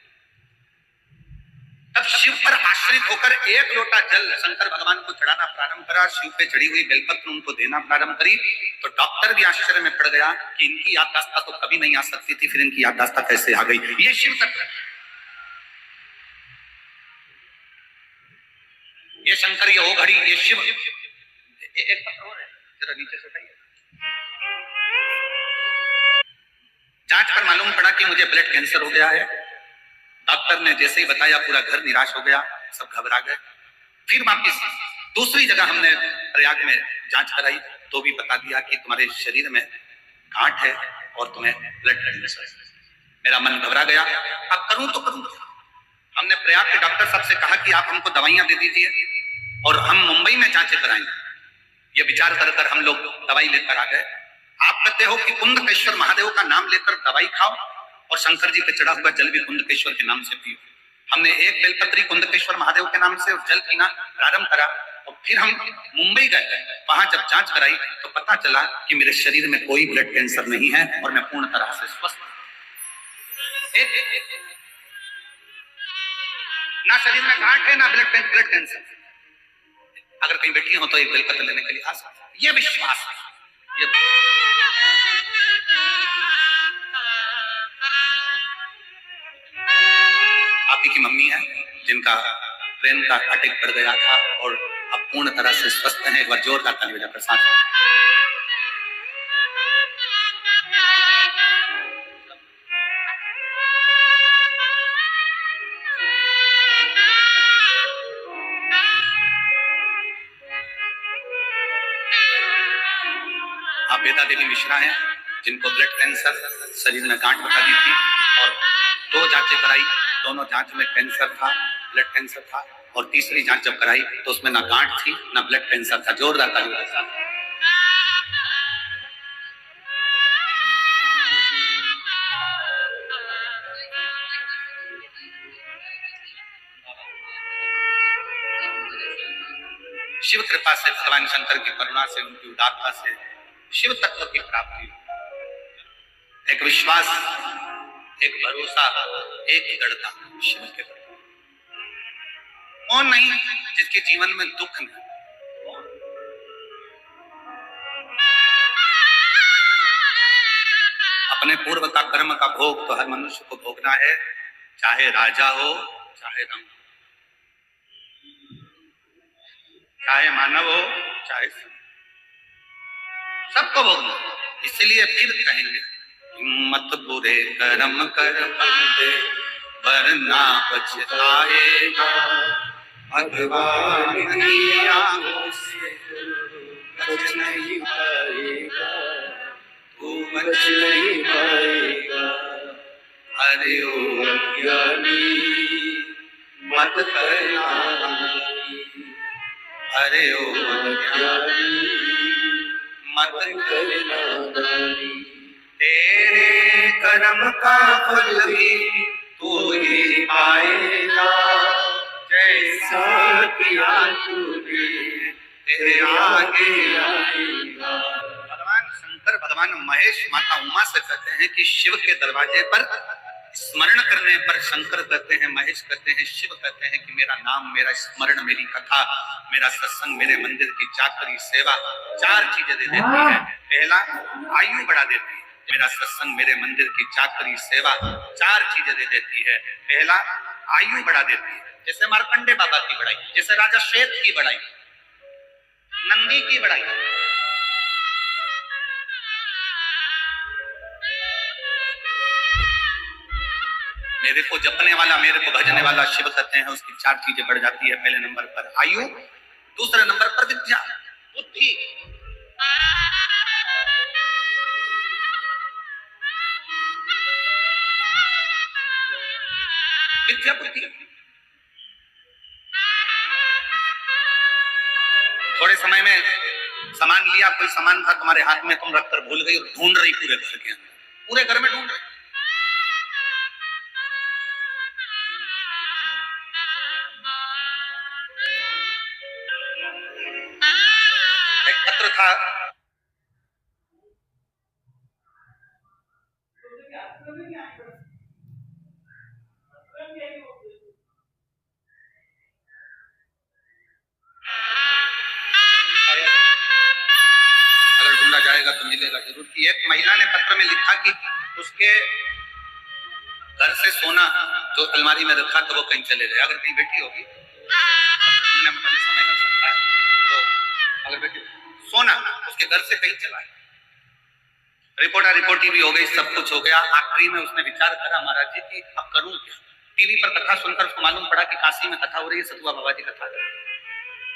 तब शिव पर आश्रित होकर 1 लोटा जल शंकर भगवान को चढ़ाना प्रारंभ करा, शिव पे चढ़ी हुई बेलपत्र उनको देना प्रारंभ करी, तो डॉक्टर भी आश्चर्य में पड़ गया कि इनकी याददाश्त तो कभी नहीं आ सकती थी, फिर इनकी याददाश्त कैसे आ गई। ये शिव तत्व, ये शंकर, ये ओ घड़ी, ये शिव। एक पत्र और है, जरा नीचे से उठाइए। जांच पर मालूम पड़ा कि मुझे ब्लड कैंसर हो गया है। डॉक्टर ने जैसे ही बताया पूरा घर निराश हो गया, सब घबरा गए। फिर वापिस दूसरी जगह हमने प्रयाग में जांच कराई तो भी बता दिया कि तुम्हारे शरीर में गांठ है और तुम्हें ब्लड कैंसर है। मेरा मन घबरा गया, अब करूं तो करूं। हमने प्रयाग के डॉक्टर साहब से कहा कि आप हमको दवाइयां दे दीजिए और हम मुंबई में जांचें कराएंगे। ये विचार कर हम लोग दवाई लेकर आ गए। आप कहते हो कि कुंदकेश्वर महादेव का नाम लेकर दवाई खाओ और शंकर जी पे चढ़ा हुआ जल भी कुंदकेश्वर के नाम से पियो। हमने एक बेलपत्री कुंदकेश्वर महादेव के नाम से जल पीना प्रारंभ करा और फिर हम मुंबई गए। वहां जब जांच कराई तो पता चला कि मेरे शरीर में कोई ब्लड कैंसर नहीं है और मैं पूर्ण तरह से स्वस्थ हूं। ना शरीर में गांठ है ना ब्लड कैंसर। अगर कहीं बैठी हो तो एक बेलपत्र लेने के लिए आ सकते। ये विश्वास है। ये आप ही की मम्मी है जिनका ब्रेन का अटैक पड़ गया था और अब पूर्ण तरह से स्वस्थ है। एक बार जोरदार ताली बजाकर साथ आप बेता देवी मिश्रा हैं जिनको ब्लड कैंसर, शरीर में गांठ बता दी थी और 2 जांचें कराई, दोनों जांच में कैंसर था, ब्लड कैंसर था और तीसरी जांच जब कराई तो उसमें ना गांठ थी ना ब्लड कैंसर था। जोरदार ताली के साथ। शिव कृपा से, भगवान शंकर की करुणा से, उनकी उदारता से शिव तत्व की प्राप्ति, एक विश्वास, एक भरोसा, एक दृढ़ता शिव के प्रति। कौन नहीं जिसके जीवन में दुख नहीं, अपने पूर्व का कर्म का भोग तो हर मनुष्य को भोगना है, चाहे राजा हो चाहे रंग, चाहे मानव हो चाहे सबको भोगना। इसलिए फिर कहेंगे हिम्मत बुरे कर्म कर बंदे वरना पछताएगा, भगवान की आंखों से बच नहीं पाएगा, तू बच नहीं पाएगा। अरे ओ अज्ञानी मत करना, अरे ओ अज्ञानी मत करना, तेरे कर्म का फल भी तू ही पाएगा, जैसा किया तूने तेरे आगे आएगा। भगवान शंकर भगवान महेश माता उमा से कहते हैं कि शिव के दरवाजे पर स्मरण करने पर शंकर कहते हैं, महेश कहते हैं, शिव कहते हैं कि मेरा नाम, मेरा स्मरण, मेरी कथा, मेरा सत्संग, मेरे मंदिर की चाकरी सेवा चार चीजें दे देती है। पहला आयु बढ़ा देती है, मेरा सत्संग, मेरे मंदिर की चाकरी सेवा चार चीजें दे देती है। पहला आयु बढ़ा देती है, जैसे मार्कंडे बाबा की बढ़ाई, जैसे राजा श्वेत की बढ़ाई, नंदी की बढ़ाई। मेरे को जपने वाला, मेरे को भजने वाला शिव कहते हैं, उसकी चार चीजें बढ़ जाती है। पहले नंबर पर आयु, दूसरे नंबर पर विद्या बुद्धि, विद्या बुद्धि। थोड़े समय में सामान लिया, कोई सामान था तुम्हारे हाथ में, तुम रखकर भूल गई और ढूंढ रही पूरे घर के अंदर, पूरे घर में ढूंढ रही। एक पत्र था, अगर ढूंढा जाएगा तो मिलेगा जरूर, कि एक महिला ने पत्र में लिखा कि उसके घर से सोना जो अलमारी में रखा था वो कहीं चले गए। अगर कहीं बेटी होगी ढूंढने में थोड़ा समय लग सकता है, तो अगर बेटी सोना उसके घर से कहीं चला गया, रिपोर्टी भी हो गई, सब कुछ हो गया। आखिरी में उसने विचार करा, महाराज जी की अब करूं क्या। टीवी पर कथा सुनकर उसको मालूम पड़ा कि काशी में कथा हो रही है, सतुआ बाबा की कथा।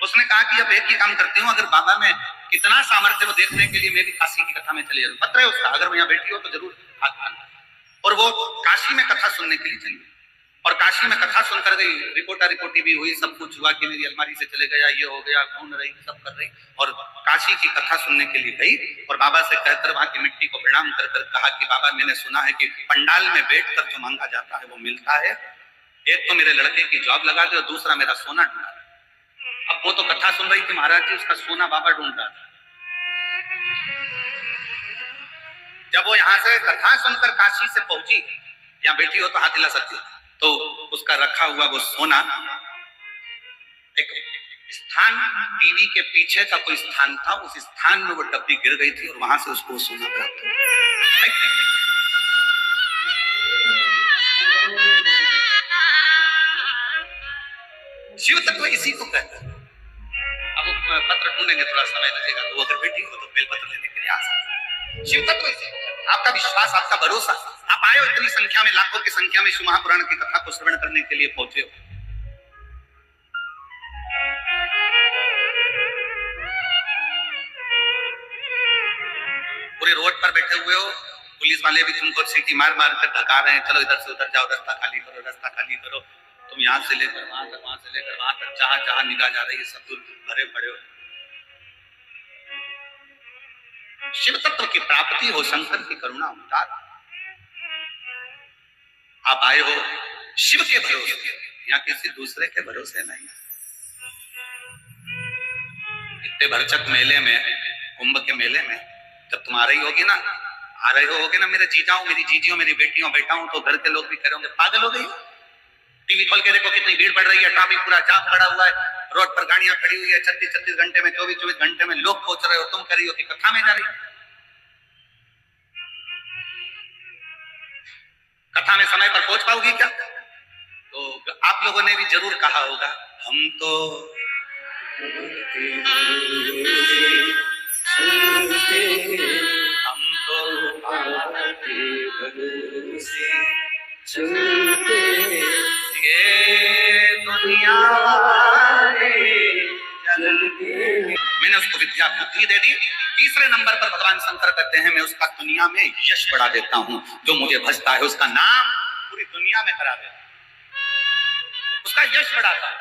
उसने कहा कि अब एक ही काम करती हूँ, अगर बाबा में कितना सामर्थ्य वो देखने के लिए मैं भी काशी की कथा में चले जाऊँ। पत्र है उसका, अगर वो यहाँ बैठी हो तो जरूर हाथ खाना। और वो काशी में कथा सुनने के लिए चली, और काशी में कथा सुनकर गई। रिपोर्टी भी हुई, सब कुछ हुआ कि मेरी अलमारी से चले गया, ये हो गया, ढूंढ रही, सब कर रही, और काशी की कथा सुनने के लिए गई। और बाबा से कहकर वहां की मिट्टी को प्रणाम कर कहा कि बाबा मैंने सुना है कि पंडाल में बैठकर जो मांगा जाता है वो मिलता है, एक तो मेरे लड़के की जॉब लगा दे और दूसरा मेरा सोना ढूंढा। अब वो तो कथा सुन रही थी महाराज जी, उसका सोना बाबा ढूंढ रहा था। जब वो यहाँ से कथा सुनकर काशी से पहुंची, यहाँ बैठी हो तो हाथ हिला सकती, तो उसका रखा हुआ वो सोना एक स्थान, टीवी के पीछे का कोई स्थान था, उस स्थान में वो डब्बी गिर गई थी और वहां से उसको सोना प्राप्त हुआ। शिव तत्व इसी को कहते हैं। अब पत्र ढूंढेंगे, थोड़ा समय लगेगा, तो अगर बेटी हो तो बेल पत्र लेने के लिए आ सकते हैं। शिव तत्व इसी को कहते हैं। आपका विश्वास, आपका भरोसा, आप आए हो इतनी संख्या में, लाखों की संख्या में शिव महापुराण की कथा को श्रवण करने के लिए पहुंचे हो। पूरे रोड पर बैठे हुए हो, पुलिस वाले भी तुमको सीटी मार मार कर धका रहे हैं, चलो इधर से उधर जाओ, रास्ता खाली करो, रास्ता खाली करो। तुम यहाँ से लेकर वहां तक, वहां से लेकर वहां तक, जहां जहां निगाह जा रही है सब दूर भरे पड़े हो। शिव तत्व की प्राप्ति हो, शंकर की करुणा उतार। आप आए हो शिव के भरोसे, या किसी दूसरे के भरोसे नहीं। इतने भरचक मेले में, कुंभ के मेले में जब तुम आ रही होगी ना, आ रहे होगे ना मेरे जीजाओं, मेरी जीजियों, मेरी बेटियों, बेटाओं, तो घर के लोग भी कह रहे होंगे पागल हो गई। टीवी खोल के देखो कितनी भीड़ बढ़ रही है, ट्रैफिक पूरा जाम पड़ा हुआ है, रोड पर गाड़ियां खड़ी हुई है, 36 घंटे में, 24 घंटे में लोग पहुंच रहे हो, तुम कह रही हो कि कथा में जा रही हो। कथा में समय पर पहुंच पाओगी क्या? तो आप लोगों ने भी जरूर कहा होगा, हम तो ये दुनिया मैंने उसको विद्या बुद्धि दे दी। तीसरे नंबर पर भगवान शंकर कहते हैं, मैं उसका दुनिया में यश बढ़ा देता हूं। जो मुझे भजता है उसका नाम पूरी दुनिया में करा देता, उसका यश बढ़ाता है।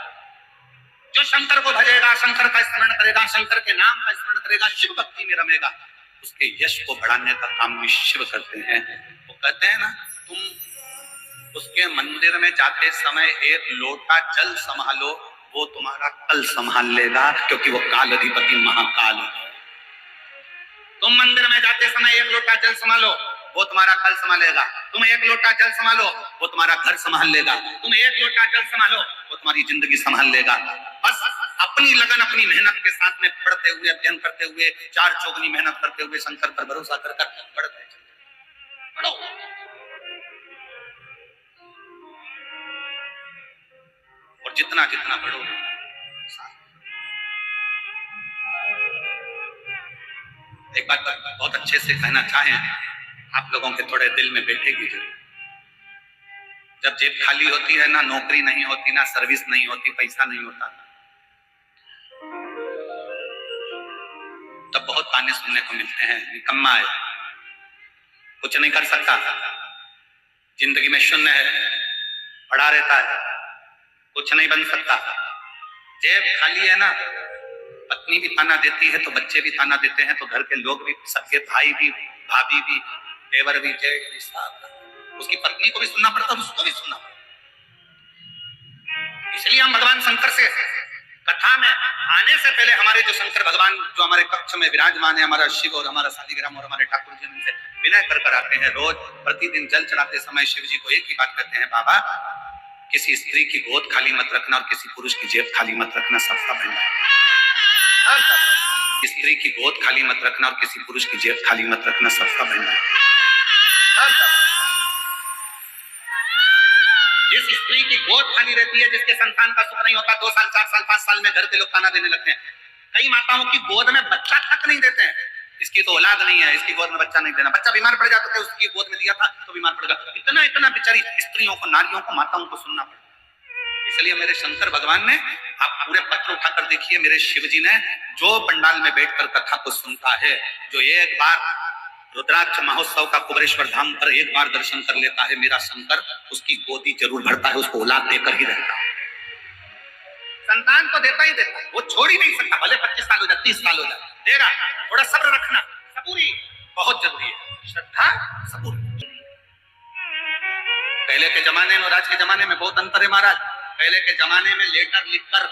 जो शंकर को भजेगा, शंकर का स्मरण करेगा, शंकर के नाम का स्मरण करेगा, शिव भक्ति में रमेगा, उसके यश को बढ़ाने का काम भी शिव करते हैं। वो कहते हैं ना, तुम उसके मंदिर में जाते समय एक लोटा जल संभालो, वो तुम्हारा कल संभाल लेगा, क्योंकि वो काल अधिपति महाकाल है। तुम मंदिर में जाते समय एक लोटा जल संभालो, वो तुम्हारा कल संभालेगा। तुम एक लोटा जल संभालो, वो तुम्हारा घर संभाल लेगा। तुम एक लोटा जल संभालो, वो तुम्हारी जिंदगी संभाल लेगा। बस अपनी लगन, अपनी मेहनत के साथ में पढ़ते हुए, अध्ययन करते हुए, चार चौगुनी मेहनत करते हुए, शंकर पर भरोसा कर पढ़ते पढ़ो। और जितना जितना पढ़ो, एक बात बहुत अच्छे से कहना चाहें, आप लोगों के थोड़े दिल में बैठेगी जरूर। जब जेब खाली होती है ना, नौकरी नहीं होती, ना सर्विस नहीं होती, पैसा नहीं होता, तब बहुत ताने सुनने को मिलते हैं, निकम्मा है, कुछ नहीं कर सकता, जिंदगी में शून्य है, पड़ा रहता है, कुछ नहीं बन सकता। जेब खाली है ना, पत्नी भी ताना देती है तो बच्चे भी ताना देते हैं, तो घर के लोग भी, सबके भाई भी, भाभी भी, देवर भी, जेठ भी, उसकी पत्नी को भी सुनना पड़ता है, उसको भी सुनना पड़ता। इसलिए हम भगवान शंकर से कथा में आने से पहले, हमारे जो शंकर भगवान जो हमारे कक्ष में विराजमान है, हमारा शिव और हमारा शालिग्राम और हमारे ठाकुर जी से विनय कर आते हैं। रोज प्रतिदिन जल चढ़ाते समय शिव जी को एक ही बात कहते हैं, बाबा किसी स्त्री की गोद खाली मत रखना और किसी पुरुष की जेब खाली मत रखना, सबका बहना है। स्त्री की गोद खाली मत रखना और किसी पुरुष की जेब खाली मत रखना, सबका बहना है। जिस स्त्री की गोद खाली रहती है, जिसके संतान का सुख नहीं होता, 2 साल 4 साल 5 साल में घर के लोग खाना देने लगते हैं। कई माताओं की गोद में बच्चा तक नहीं देते हैं, इसकी तो औलाद नहीं है, इसकी गोद में बच्चा नहीं देना, बच्चा बीमार पड़ जाता है, उसकी गोद में दिया था तो बीमार पड़ गया। इतना इतना बेचारी स्त्रियों को, नारियों को, माताओं को सुनना पड़ता। इसलिए मेरे शंकर भगवान ने, आप पूरे पत्र उठाकर देखिए, मेरे शिव जी ने जो पंडाल में बैठकर कथा को सुनता है, जो एक बार रुद्राक्ष महोत्सव का कुबरेश्वर धाम पर एक बार दर्शन कर लेता है, मेरा शंकर उसकी गोदी जरूर भरता है, उसको औलाद देकर ही रहता है, संतान तो देता ही देता है, वो छोड़ ही नहीं सकता, भले 25 साल हो जाए, 30 साल हो जाए, देगा। थोड़ा सब्र रखना, सबूरी बहुत जरूरी है, श्रद्धा सबूरी। पहले के जमाने में और आज के जमाने में बहुत अंतर है महाराज। पहले के जमाने में लेटर लिखकर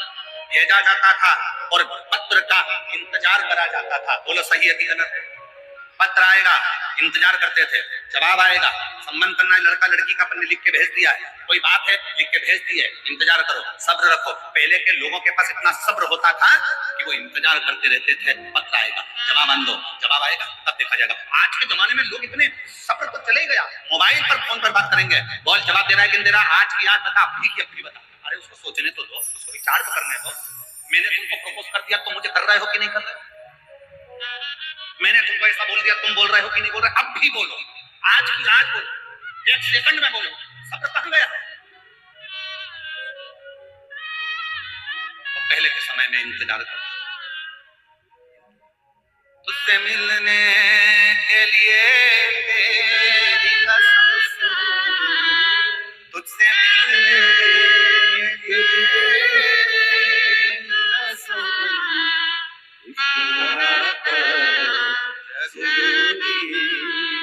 भेजा जाता था और पत्र का इंतजार करा जाता था। बोलो सही है कि गलत है? पत्र आएगा, इंतजार करते थे, जवाब आएगा, संबंध करना है, लड़का लड़की का अपने लिख के भेज दिया है, कोई बात है लिख के भेज दिए, इंतजार करो, सब्र रखो। पहले के लोगों के पास इतना सब्र होता था कि वो इंतजार करते रहते थे, पत्र आएगा, जवाब आंदो, जवाब आएगा तब देखा जाएगा। आज के जमाने में लोग इतने, सब्र तो चले गया, मोबाइल पर फोन पर बात करेंगे, बोल जवाब दे रहा है कि नहीं दे रहा, आज की आज बता, अभी की अभी बता। अरे उसको सोचने तो दो, उसको विचार तो करने दो। मैंने तुमको प्रपोज कर दिया, तुम मुझे कर रहे हो कि नहीं कर रहे? मैंने तुमको ऐसा बोल दिया, तुम बोल रहे हो कि नहीं बोल रहे? अब भी बोलो, आज की आज बोलो, 1 सेकंड में बोलो, सब्र कहां गया? तो पहले के समय में इंतजार करते, तुझसे मिलने के लिए तुझसे मिलने के लिए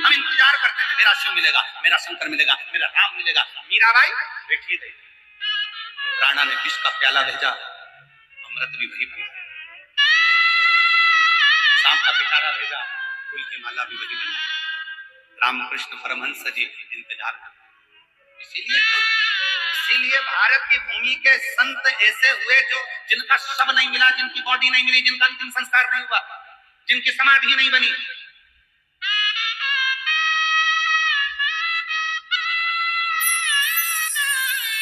हम इंतजार करते थे, मेरा शिव मिलेगा, मेरा शंकर मिलेगा, मेरा राम मिलेगा। मीराबाई बैठी रही, राणा ने विष का प्याला भेजा, अमृत भी वही बना, सांप का पिटारा भेजा, फूल की माला भी वही बना। रामकृष्ण परमहंस जी इंतजार करते। इसीलिए भारत की भूमि के संत ऐसे हुए जो, जिनका शव नहीं मिला, जिनकी बॉडी नहीं मिली, जिनका अंतिम संस्कार नहीं हुआ, जिनकी समाधि नहीं बनी।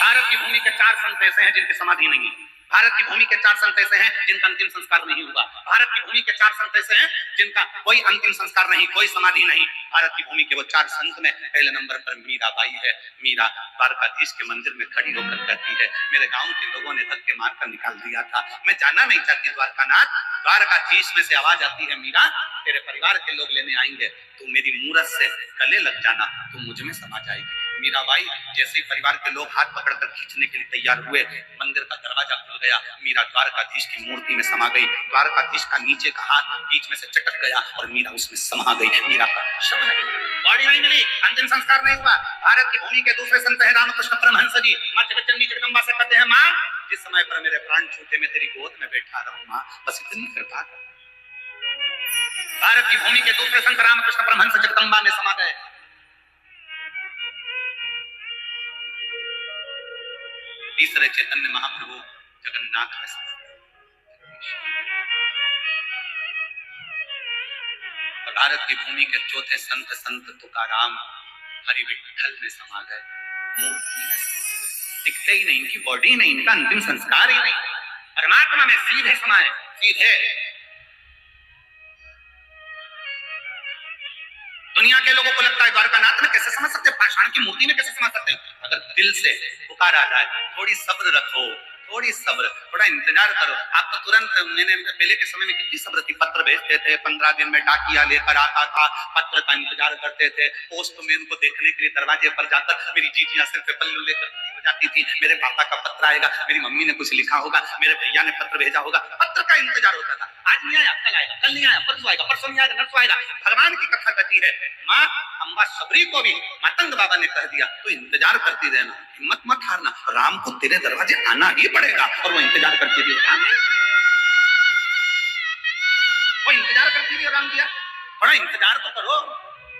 भारत की भूमि के 4 संत ऐसे हैं जिनकी समाधि नहीं है। भारत की भूमि के 4 संत ऐसे हैं जिनका अंतिम संस्कार नहीं हुआ। भारत की भूमि के 4 संत ऐसे हैं जिनका कोई अंतिम संस्कार नहीं, कोई समाधि नहीं। भारत की भूमि के वो 4 संत में पहले नंबर पर मीराबाई है। मीरा द्वारकाधीश के मंदिर में खड़ी होकर कहती है, मेरे गांव के लोगों ने धक्के मारकर निकाल दिया था, मैं जाना नहीं चाहती द्वारकानाथ। द्वारकाधीश में से आवाज आती है, मीरा तेरे परिवार के लोग लेने आएंगे, तू मेरी मूरत से गले लग जाना, तू मुझ में समा जाएगी। मीराबाई जैसे ही परिवार के लोग हाथ पकड़कर खींचने के लिए तैयार हुए, मंदिर का दरवाजा खुल गया। मीरा द्वारकाधीश की मूर्ति में समा गई। द्वारकाधीश का नीचे का हाथ बीच में से चटक गया और मीरा उसमें समा गई। मीरा का शव नहीं, बॉडी नहीं मिली, अंतिम संस्कार नहीं हुआ। भारत की भूमि के दूसरे संत है रामकृष्ण परमहंस जी। मां जगतजननी जगदंबा से कहते हैं, मां जिस समय पर मेरे प्राण छूटे मैं तेरी गोद में बैठा रहूं, मां बस इतनी कृपा कर। भारत की भूमि के दूसरे संत रामकृष्ण परमहंस जगदंबा में समा गए। तीसरे चैतन्य महाप्रभु जगन्नाथ में समा गए। भारत की भूमि के चौथे संत संत तुकाराम हरि विठल में समा गए। मूर्ति में दिखते ही नहीं, इनकी बॉडी नहीं, इनका अंतिम संस्कार ही नहीं, परमात्मा में सीधे समाये, सीधे। दुनिया के लोगों को लगता है द्वारकानाथ में कैसे समझ सकते, पाषाण की मूर्ति में कैसे समझ सकते हैं? अगर दिल से पुकारा जाए, थोड़ी सब्र रखो, थोड़ी सब्र, थोड़ा इंतजार करो। आप तो तुरंत, मैंने पहले के समय में कितनी सब्र थी, पत्र भेजते थे, 15 दिन में डाकिया लेकर आता था, पत्र का इंतजार करते थे। पोस्टमैन को देखने के लिए दरवाजे पर जाकर मेरी जीजियां सिर पे पल्लू लेकर खड़ी हो जाती थी, मेरे पापा का पत्र आएगा, मेरी मम्मी ने कुछ लिखा होगा, मेरे भैया ने पत्र भेजा होगा, पत्र का इंतजार होता था। आज नहीं आया, कल आएगा, कल नहीं आया, परसों आएगा, परसों नहीं आएगा, नरसों आएगा। भगवान की कथा कहती है, माँ अम्बा सबरी को भी मातंग बाबा ने कह दिया, तो इंतजार करती रहना, हिम्मत मत हारना, राम को तेरे दरवाजे आना ही पड़ेगा। और वो इंतजार करती रही, वो इंतजार करती रही, राम दिया। थोड़ा इंतजार तो करो,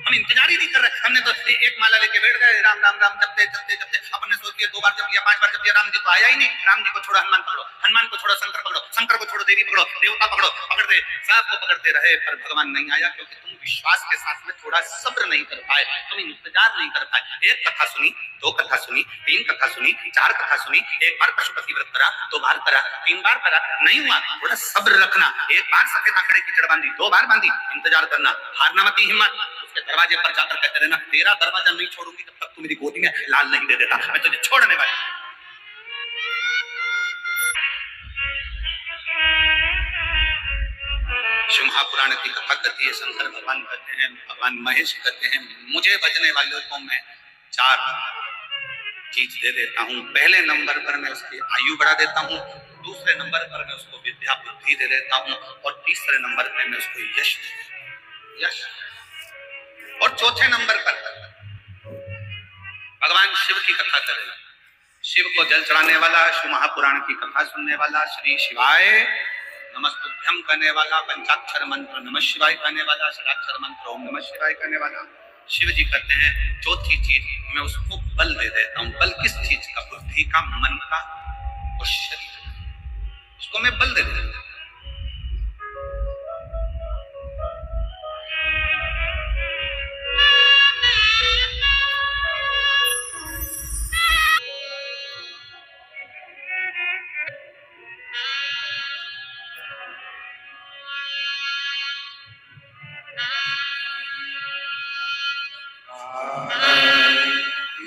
हम इंतजार ही नहीं कर रहे। हमने तो एक माला लेके बैठ गए, राम राम राम जपते जपते जपते अपने सोच लिया, 2 बार जप लिया, 5 बार जप लिया, राम जी तो आया ही नहीं। राम जी को छोड़ो हनुमान पकड़ो, हनुमान को छोड़ो शंकर पकड़ो, शंकर को छोड़ो देवी पकड़ो, देवता पकड़ो, पकड़ते सबको पकड़ते रहे, पर भगवान नहीं आया, क्योंकि तुम विश्वास के साथ में थोड़ा सब्र नहीं कर पाए, तुम इंतजार नहीं कर पाए। एक कथा सुनी, 2 कथा सुनी, 3 कथा सुनी, 4 कथा सुनी, 1 बार पशुपति व्रत करा, 2 बार करा, 3 बार करा, नहीं हुआ, थोड़ा सब्र रखना। 1 बार सफेद आंकड़े की जड़ बांधी, 2 बार बांधी, इंतजार करना, हारना मत, हिम्मत। उसके दरवाजे पर जाकर कहते रहना, तेरा दरवाजा नहीं छोड़ूंगी जब तक तू मेरी गोदी में लाल नहीं दे देता, मैं तुझे छोड़ने वाली। शिव महापुराण की कथा कहती है, शंकर भगवान कहते हैं, भगवान महेश कहते हैं, मुझे बजने वालों को मैं 4 चीज दे देता हूँ। पहले नंबर पर मैं उसकी आयु बढ़ा देता हूँ, दूसरे नंबर पर मैं उसको विद्या बुद्धि दे देता हूँ, और तीसरे नंबर पर मैं उसको यश दे देता हूँ, यश। और चौथे नंबर पर भगवान शिव की कथा करेगा। शिव को जल चढ़ाने वाला, शिव महापुराण की कथा सुनने वाला, श्री शिवाय नमस्तुभ्यम करने वाला, पंचाक्षर मंत्र नमः शिवाय करने वाला, षडाक्षर मंत्र ओम नमः शिवाय करने वाला। शिव जी कहते हैं, चौथी चीज मैं उसको बल दे देता हूँ। बल किस चीज का? बुद्धि का, मन का और शरीर, उसको मैं बल दे देता हूँ।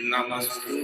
नमस्ते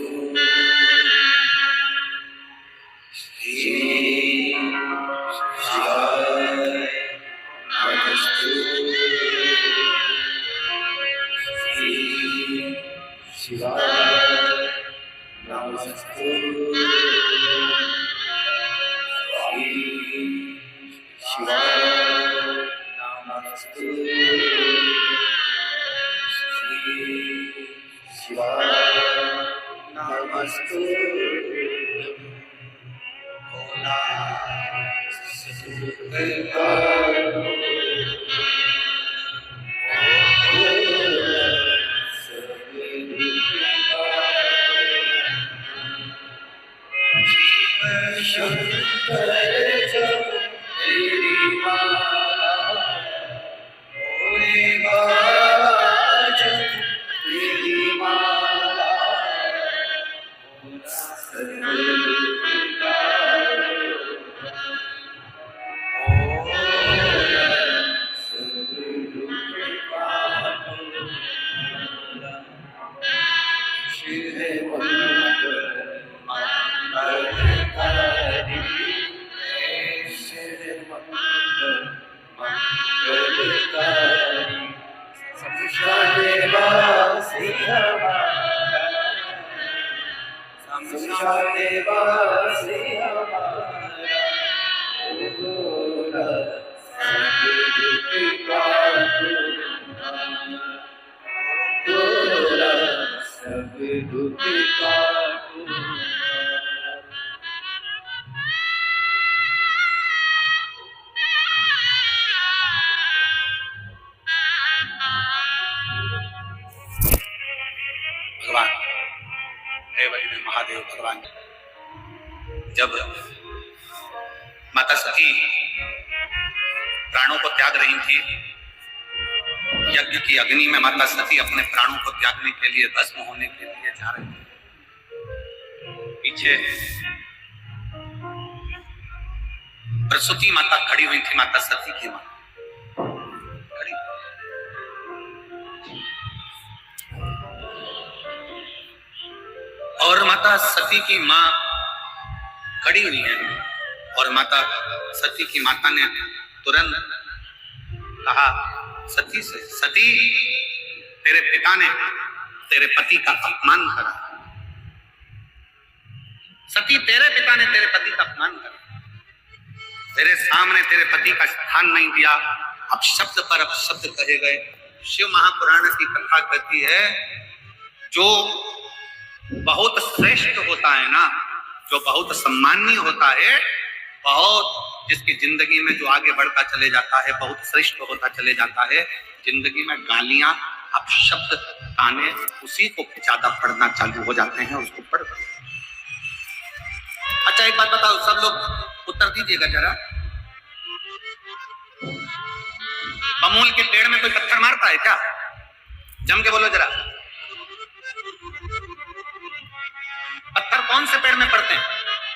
भगवान देव महादेव भगवान जब माता सती प्राणों को त्याग रही थी, यज्ञ की अग्नि में माता सती अपने प्राणों को त्यागने के लिए, भस्म होने के लिए जा रही थी। पीछे प्रसूति माता खड़ी हुई थी, माता सती की मां खड़ी। और माता सती की मां खड़ी हुई है और माता सती की माता ने तुरंत कहा सती से, सती तेरे पिता ने तेरे पति का अपमान करा, सती तेरे पिता ने तेरे पति का अपमान करा, तेरे सामने तेरे पति का स्थान नहीं दिया, अब शब्द पर अब शब्द कहे गए। शिव महापुराण की कथा कहती है जो बहुत श्रेष्ठ होता है ना, जो बहुत सम्माननीय होता है, बहुत जिसकी जिंदगी में जो आगे बढ़ता चले जाता है, बहुत श्रेष्ठ होता चले जाता है, जिंदगी में गालियां अपशब्द ताने उसी को ज्यादा पढ़ना चालू हो जाते हैं, उसको पढ़। अच्छा एक बात बताओ, सब लोग उत्तर दीजिएगा जरा, बमूल के पेड़ में कोई पत्थर मारता है क्या? जम के बोलो जरा। पत्थर कौन से पेड़ में पड़ते हैं?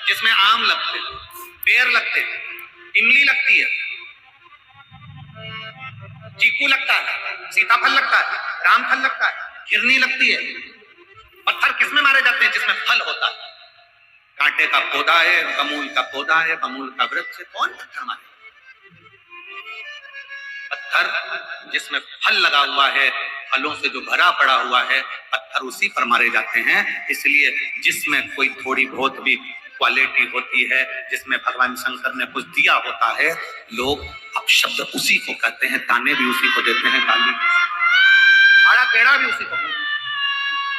जिसमें आम लगते, पेड़ लगते, इमली लगती है, चीकू लगता है, सीताफल लगता है, रामफल लगता है, खिरनी लगती है। पत्थर किसमें मारे जाते हैं? जिसमें फल होता है। कांटे का पौधा है, बमूल का पौधा है, बमूल का वृक्ष है, कौन पत्थर मारे? पत्थर जिसमें फल लगा हुआ है, फलों से जो भरा पड़ा हुआ है, पत्थर उसी पर मारे जाते हैं। इसलिए जिसमें कोई थोड़ी बहुत भी क्वालिटी होती है, जिसमें भगवान शंकर ने कुछ दिया होता है, लोग अपशब्द उसी को कहते हैं, ताने भी उसी को देते हैं, गाली आड़ा टेढ़ा भी उसी को।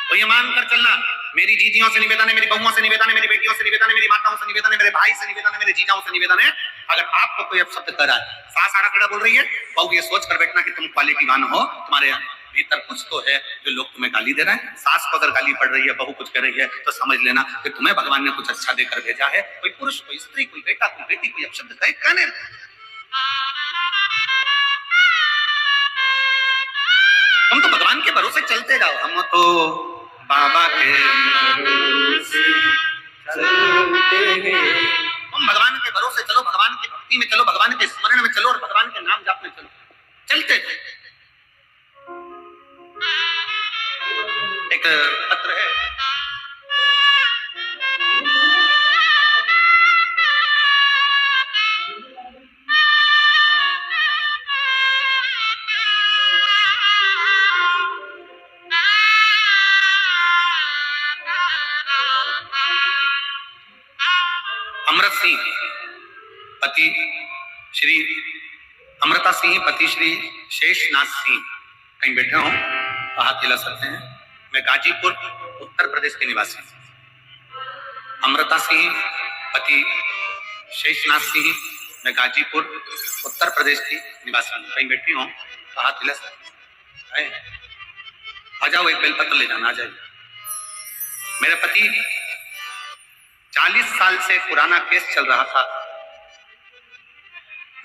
तो ये मानकर चलना, मेरी जीजियों से निवेदन है, मेरी बहुओं से निवेदन है, मेरी बेटियों से निवेदन है, मेरी माताओं से निवेदन है, मेरे भाई से निवेदन है, मेरे जीजाओं से निवेदन है, अगर आपको कोई अपशब्द कर रहा है, सास आड़ा टेढ़ा बोल रही है, बहू ये सोच कर बैठना कि तुम क्वालिटीवान हो, तुम्हारे भीतर कुछ तो है जो लोग तुम्हें गाली दे रहे हैं। सास को अगर गाली पड़ रही है, बहू कुछ कर रही है, तो समझ लेना कि तुम्हें भगवान ने कुछ अच्छा देकर भेजा है। कोई पुरुष, कोई स्त्री, कोई बेटा, कोई बेटी, कोई अपशब्द कहे, कहने। तुम तो भगवान के भरोसे चलते जाओ, हम तो बाबा के भरोसे चलते हैं। तुम भगवान के भरोसे चलो, भगवान की भक्ति में चलो, भगवान के स्मरण में चलो और भगवान के नाम जाप में चलो, चलते थे। एक पत्र है, अमृत सिंह पति श्री अमृता सिंह पति श्री शेषनाथ सिंह कहीं बैठे हो तो हाथ हिला सकते हैं। मैं गाजीपुर उत्तर प्रदेश के निवासी हूँ। अमृता सिंह पति शेषनाथ सिंह, मैं गाजीपुर उत्तर प्रदेश की निवासी हूँ। कहीं बैठी हो तो हाथ हिला सकते हैं। आ जाओ, एक बेलपत्र ले जाना, आ जाए। मेरे पति 40 साल से पुराना केस चल रहा था,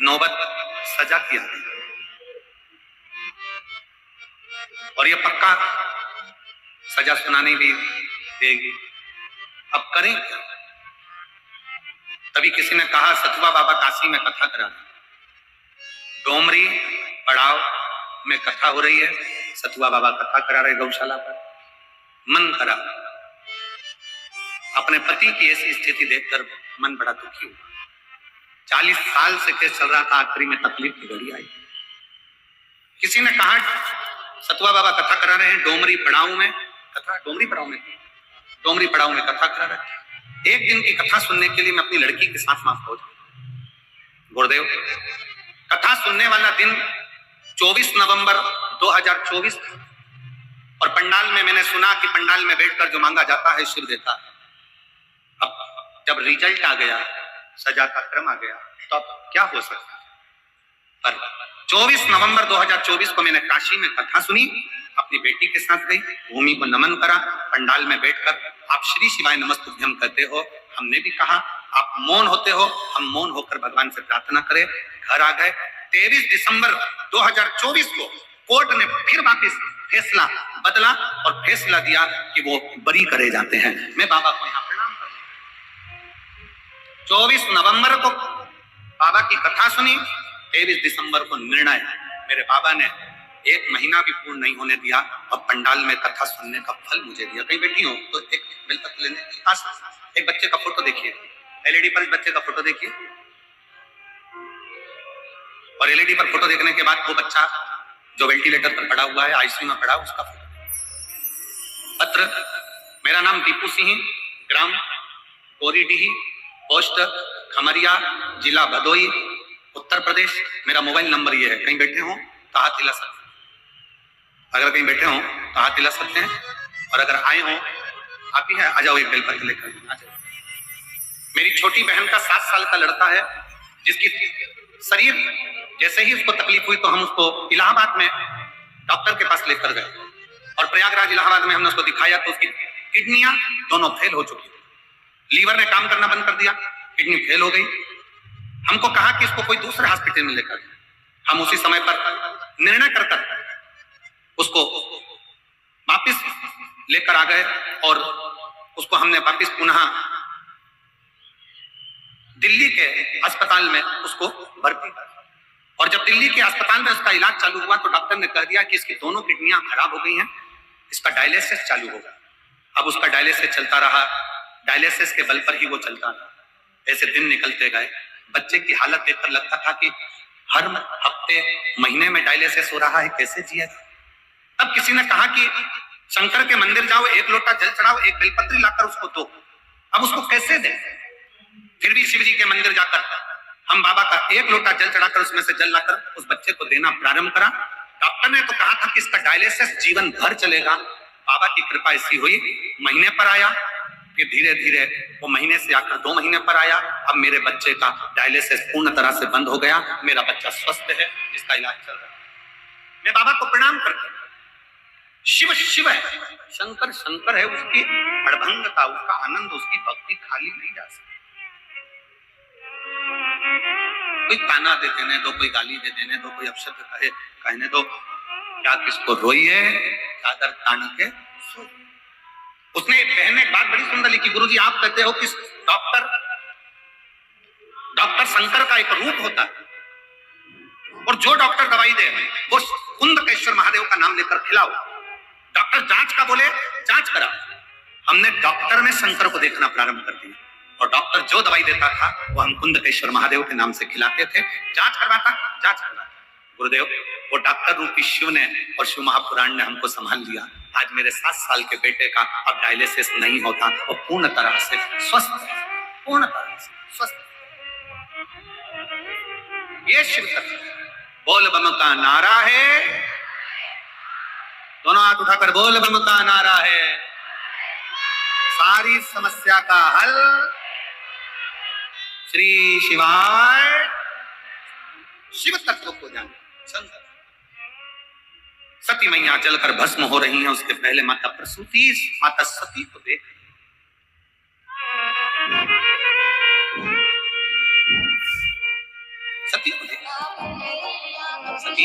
नौबत सजा की है और ये पक्का सजा सुनानी भी देगी। अब करें क्या? तभी किसी ने कहा सतुआ बाबा काशी में कथा करा रहे, डोमरी पड़ाव में कथा हो रही है, सतुआ बाबा कथा करा रहे गौशाला पर। मन करा, अपने पति की ऐसी स्थिति देखकर मन बड़ा दुखी हुआ। 40 साल से केस चल रहा था, आखिरी में तकलीफ की घड़ी आई। किसी ने कहा सतुआ बाबा कथा करा रहे हैं डोमरी पड़ाव में कथा, डोमरी पड़ाव में कथा करा रहे हैं। एक दिन की कथा सुनने के लिए मैं अपनी लड़की के साथ वहां पहुंच गया। गुरुदेव, कथा सुनने वाला दिन 24 नवंबर 2024 था और पंडाल में मैंने सुना कि पंडाल में बैठकर जो मांगा जाता है शिव देता है। अब जब रिजल्ट आ गया, सजा का क्रम आ गया, तो अब क्या हो सकता है? पर 24 नवंबर 2024 को मैंने काशी में कथा सुनी, अपनी बेटी के साथ गई, भूमि को नमन करा, पंडाल में बैठकर आप श्री शिवाय नमस्तुभ्यम कहते हो, हमने भी कहा आप मौन होते हो, हम मौन होकर भगवान से प्रार्थना करें। घर आ गए। 23 दिसंबर 2024 को कोर्ट ने फिर वापिस फैसला बदला और फैसला दिया कि वो बरी करे जाते हैं। मैं बाबा को यहाँ प्रणाम कर 24 नवंबर को बाबा की कथा सुनी, 23 दिसंबर को निर्णय। मेरे बाबा ने 1 महीना भी पूर्ण नहीं होने दिया और पंडाल में कथा सुनने का फल मुझे दिया। कहीं बैठी हो तो एक बेलपत्र लेने के पास एक बच्चे का फोटो देखिए, एलईडी पर इस बच्चे का फोटो देखिए, और एलईडी पर फोटो देखने के बाद वो बच्चा जो वेंटिलेटर पर पड़ा हुआ है, आईसीयू में पड़ा, उसका फोटो। पत्र, मेरा नाम दीपू सिंह, ग्राम कोरीडीही, पोस्ट खमरिया, जिला भदोई, उत्तर प्रदेश। मेरा मोबाइल नंबर ये है, कहीं बैठे हो तो हाथ हिला सकते हैं, अगर कहीं बैठे हो तो हाथ हिला सकते हैं, और अगर आए हो आप ही है, आ जाओ, एक बेलपत्र लेकर आ जाओ। मेरी छोटी बहन का 7 साल का लड़का है, जिसकी शरीर जैसे ही उसको तकलीफ हुई तो हम उसको इलाहाबाद में डॉक्टर के पास लेकर गए, और प्रयागराज इलाहाबाद में हमने उसको दिखाया तो उसकी किडनियां दोनों फेल हो चुकी थी। लीवर ने काम करना बंद कर दिया, किडनी फेल हो गई। हमको कहा कि इसको कोई दूसरे हॉस्पिटल में लेकर, हम उसी समय पर निर्णय कर उसको वापिस लेकर आ गए और उसको हमने वापिस पुनः दिल्ली के अस्पताल में उसको भर्ती किया। और जब दिल्ली के अस्पताल में उसका इलाज चालू हुआ तो डॉक्टर ने कह दिया कि इसकी दोनों किडनियां खराब हो गई हैं, इसका डायलिसिस चालू होगा। अब उसका डायलिसिस चलता रहा, डायलिसिस के बल पर ही वो चलता रहा। ऐसे दिन निकलते गए। बच्चे की हालत देखकर लगता था कि हर हफ्ते महीने में डायलिसिस हो रहा है, कैसे जिएगा। तब किसी ने कहा कि शंकर के मंदिर जाओ, 1 लोटा जल चढ़ाओ, एक बेलपत्री लाकर उसको दो। अब उसको कैसे दे? फिर भी शिव जी के मंदिर जाकर हम बाबा का 1 लोटा जल चढ़ाकर उसमें से जल लाकर उस बच्चे को देना प्रारंभ करा। डॉक्टर ने तो कहा था कि इसका डायलिसिस जीवन भर चलेगा। बाबा की कृपा ऐसी हुई, महीने पर आया, फिर धीरे धीरे वो महीने से आकर 2 महीने पर आया। अब मेरे बच्चे का डायलिसिस पूर्ण तरह से बंद हो गया, मेरा बच्चा स्वस्थ है, जिसका इलाज चल रहा है। मैं बाबा को प्रणाम करता। शिव शिव है, शंकर शंकर है, उसकी अड़भंगता, उसका आनंद, उसकी भक्ति खाली नहीं जा सकती। कोई ताना दे देने दो, कोई गाली दे देने दो, कोई अपशब्द कहे कहने दो, क्या किसको रोइए चादर तान के सोइए। उसने बहन ने एक बात बड़ी सुंदर लिखी, गुरुजी आप कहते हो कि डॉक्टर शंकर का एक रूप होता है, और जो डॉक्टर दवाई दे वो कुंदकेश्वर महादेव का नाम लेकर खिलाओ। डॉक्टर जांच का बोले, जांच करा। हमने डॉक्टर में शंकर को देखना प्रारंभ कर दिया, और डॉक्टर जो दवाई देता था वो हम कुंदकेश्वर महादेव के नाम से खिलाते थे। जांच करवाता। गुरुदेव, वो डॉक्टर रूपी शिव ने और शिव महापुराण ने हमको संभाल लिया। आज मेरे 7 साल के बेटे का अब डायलिसिस नहीं होता, वो पूर्ण तरह से स्वस्थ है, पूर्ण तरह से स्वस्थ। ये शिव तत्व बोल बम का नारा है। दोनों हाथ उठाकर बोल बम का नारा है। सारी समस्या का हल श्री शिवाय। शिव तत्व को जाने। सती मैया जलकर भस्म हो रही हैं, उसके पहले माता प्रसूति माता सती को देख। सती को देख। सती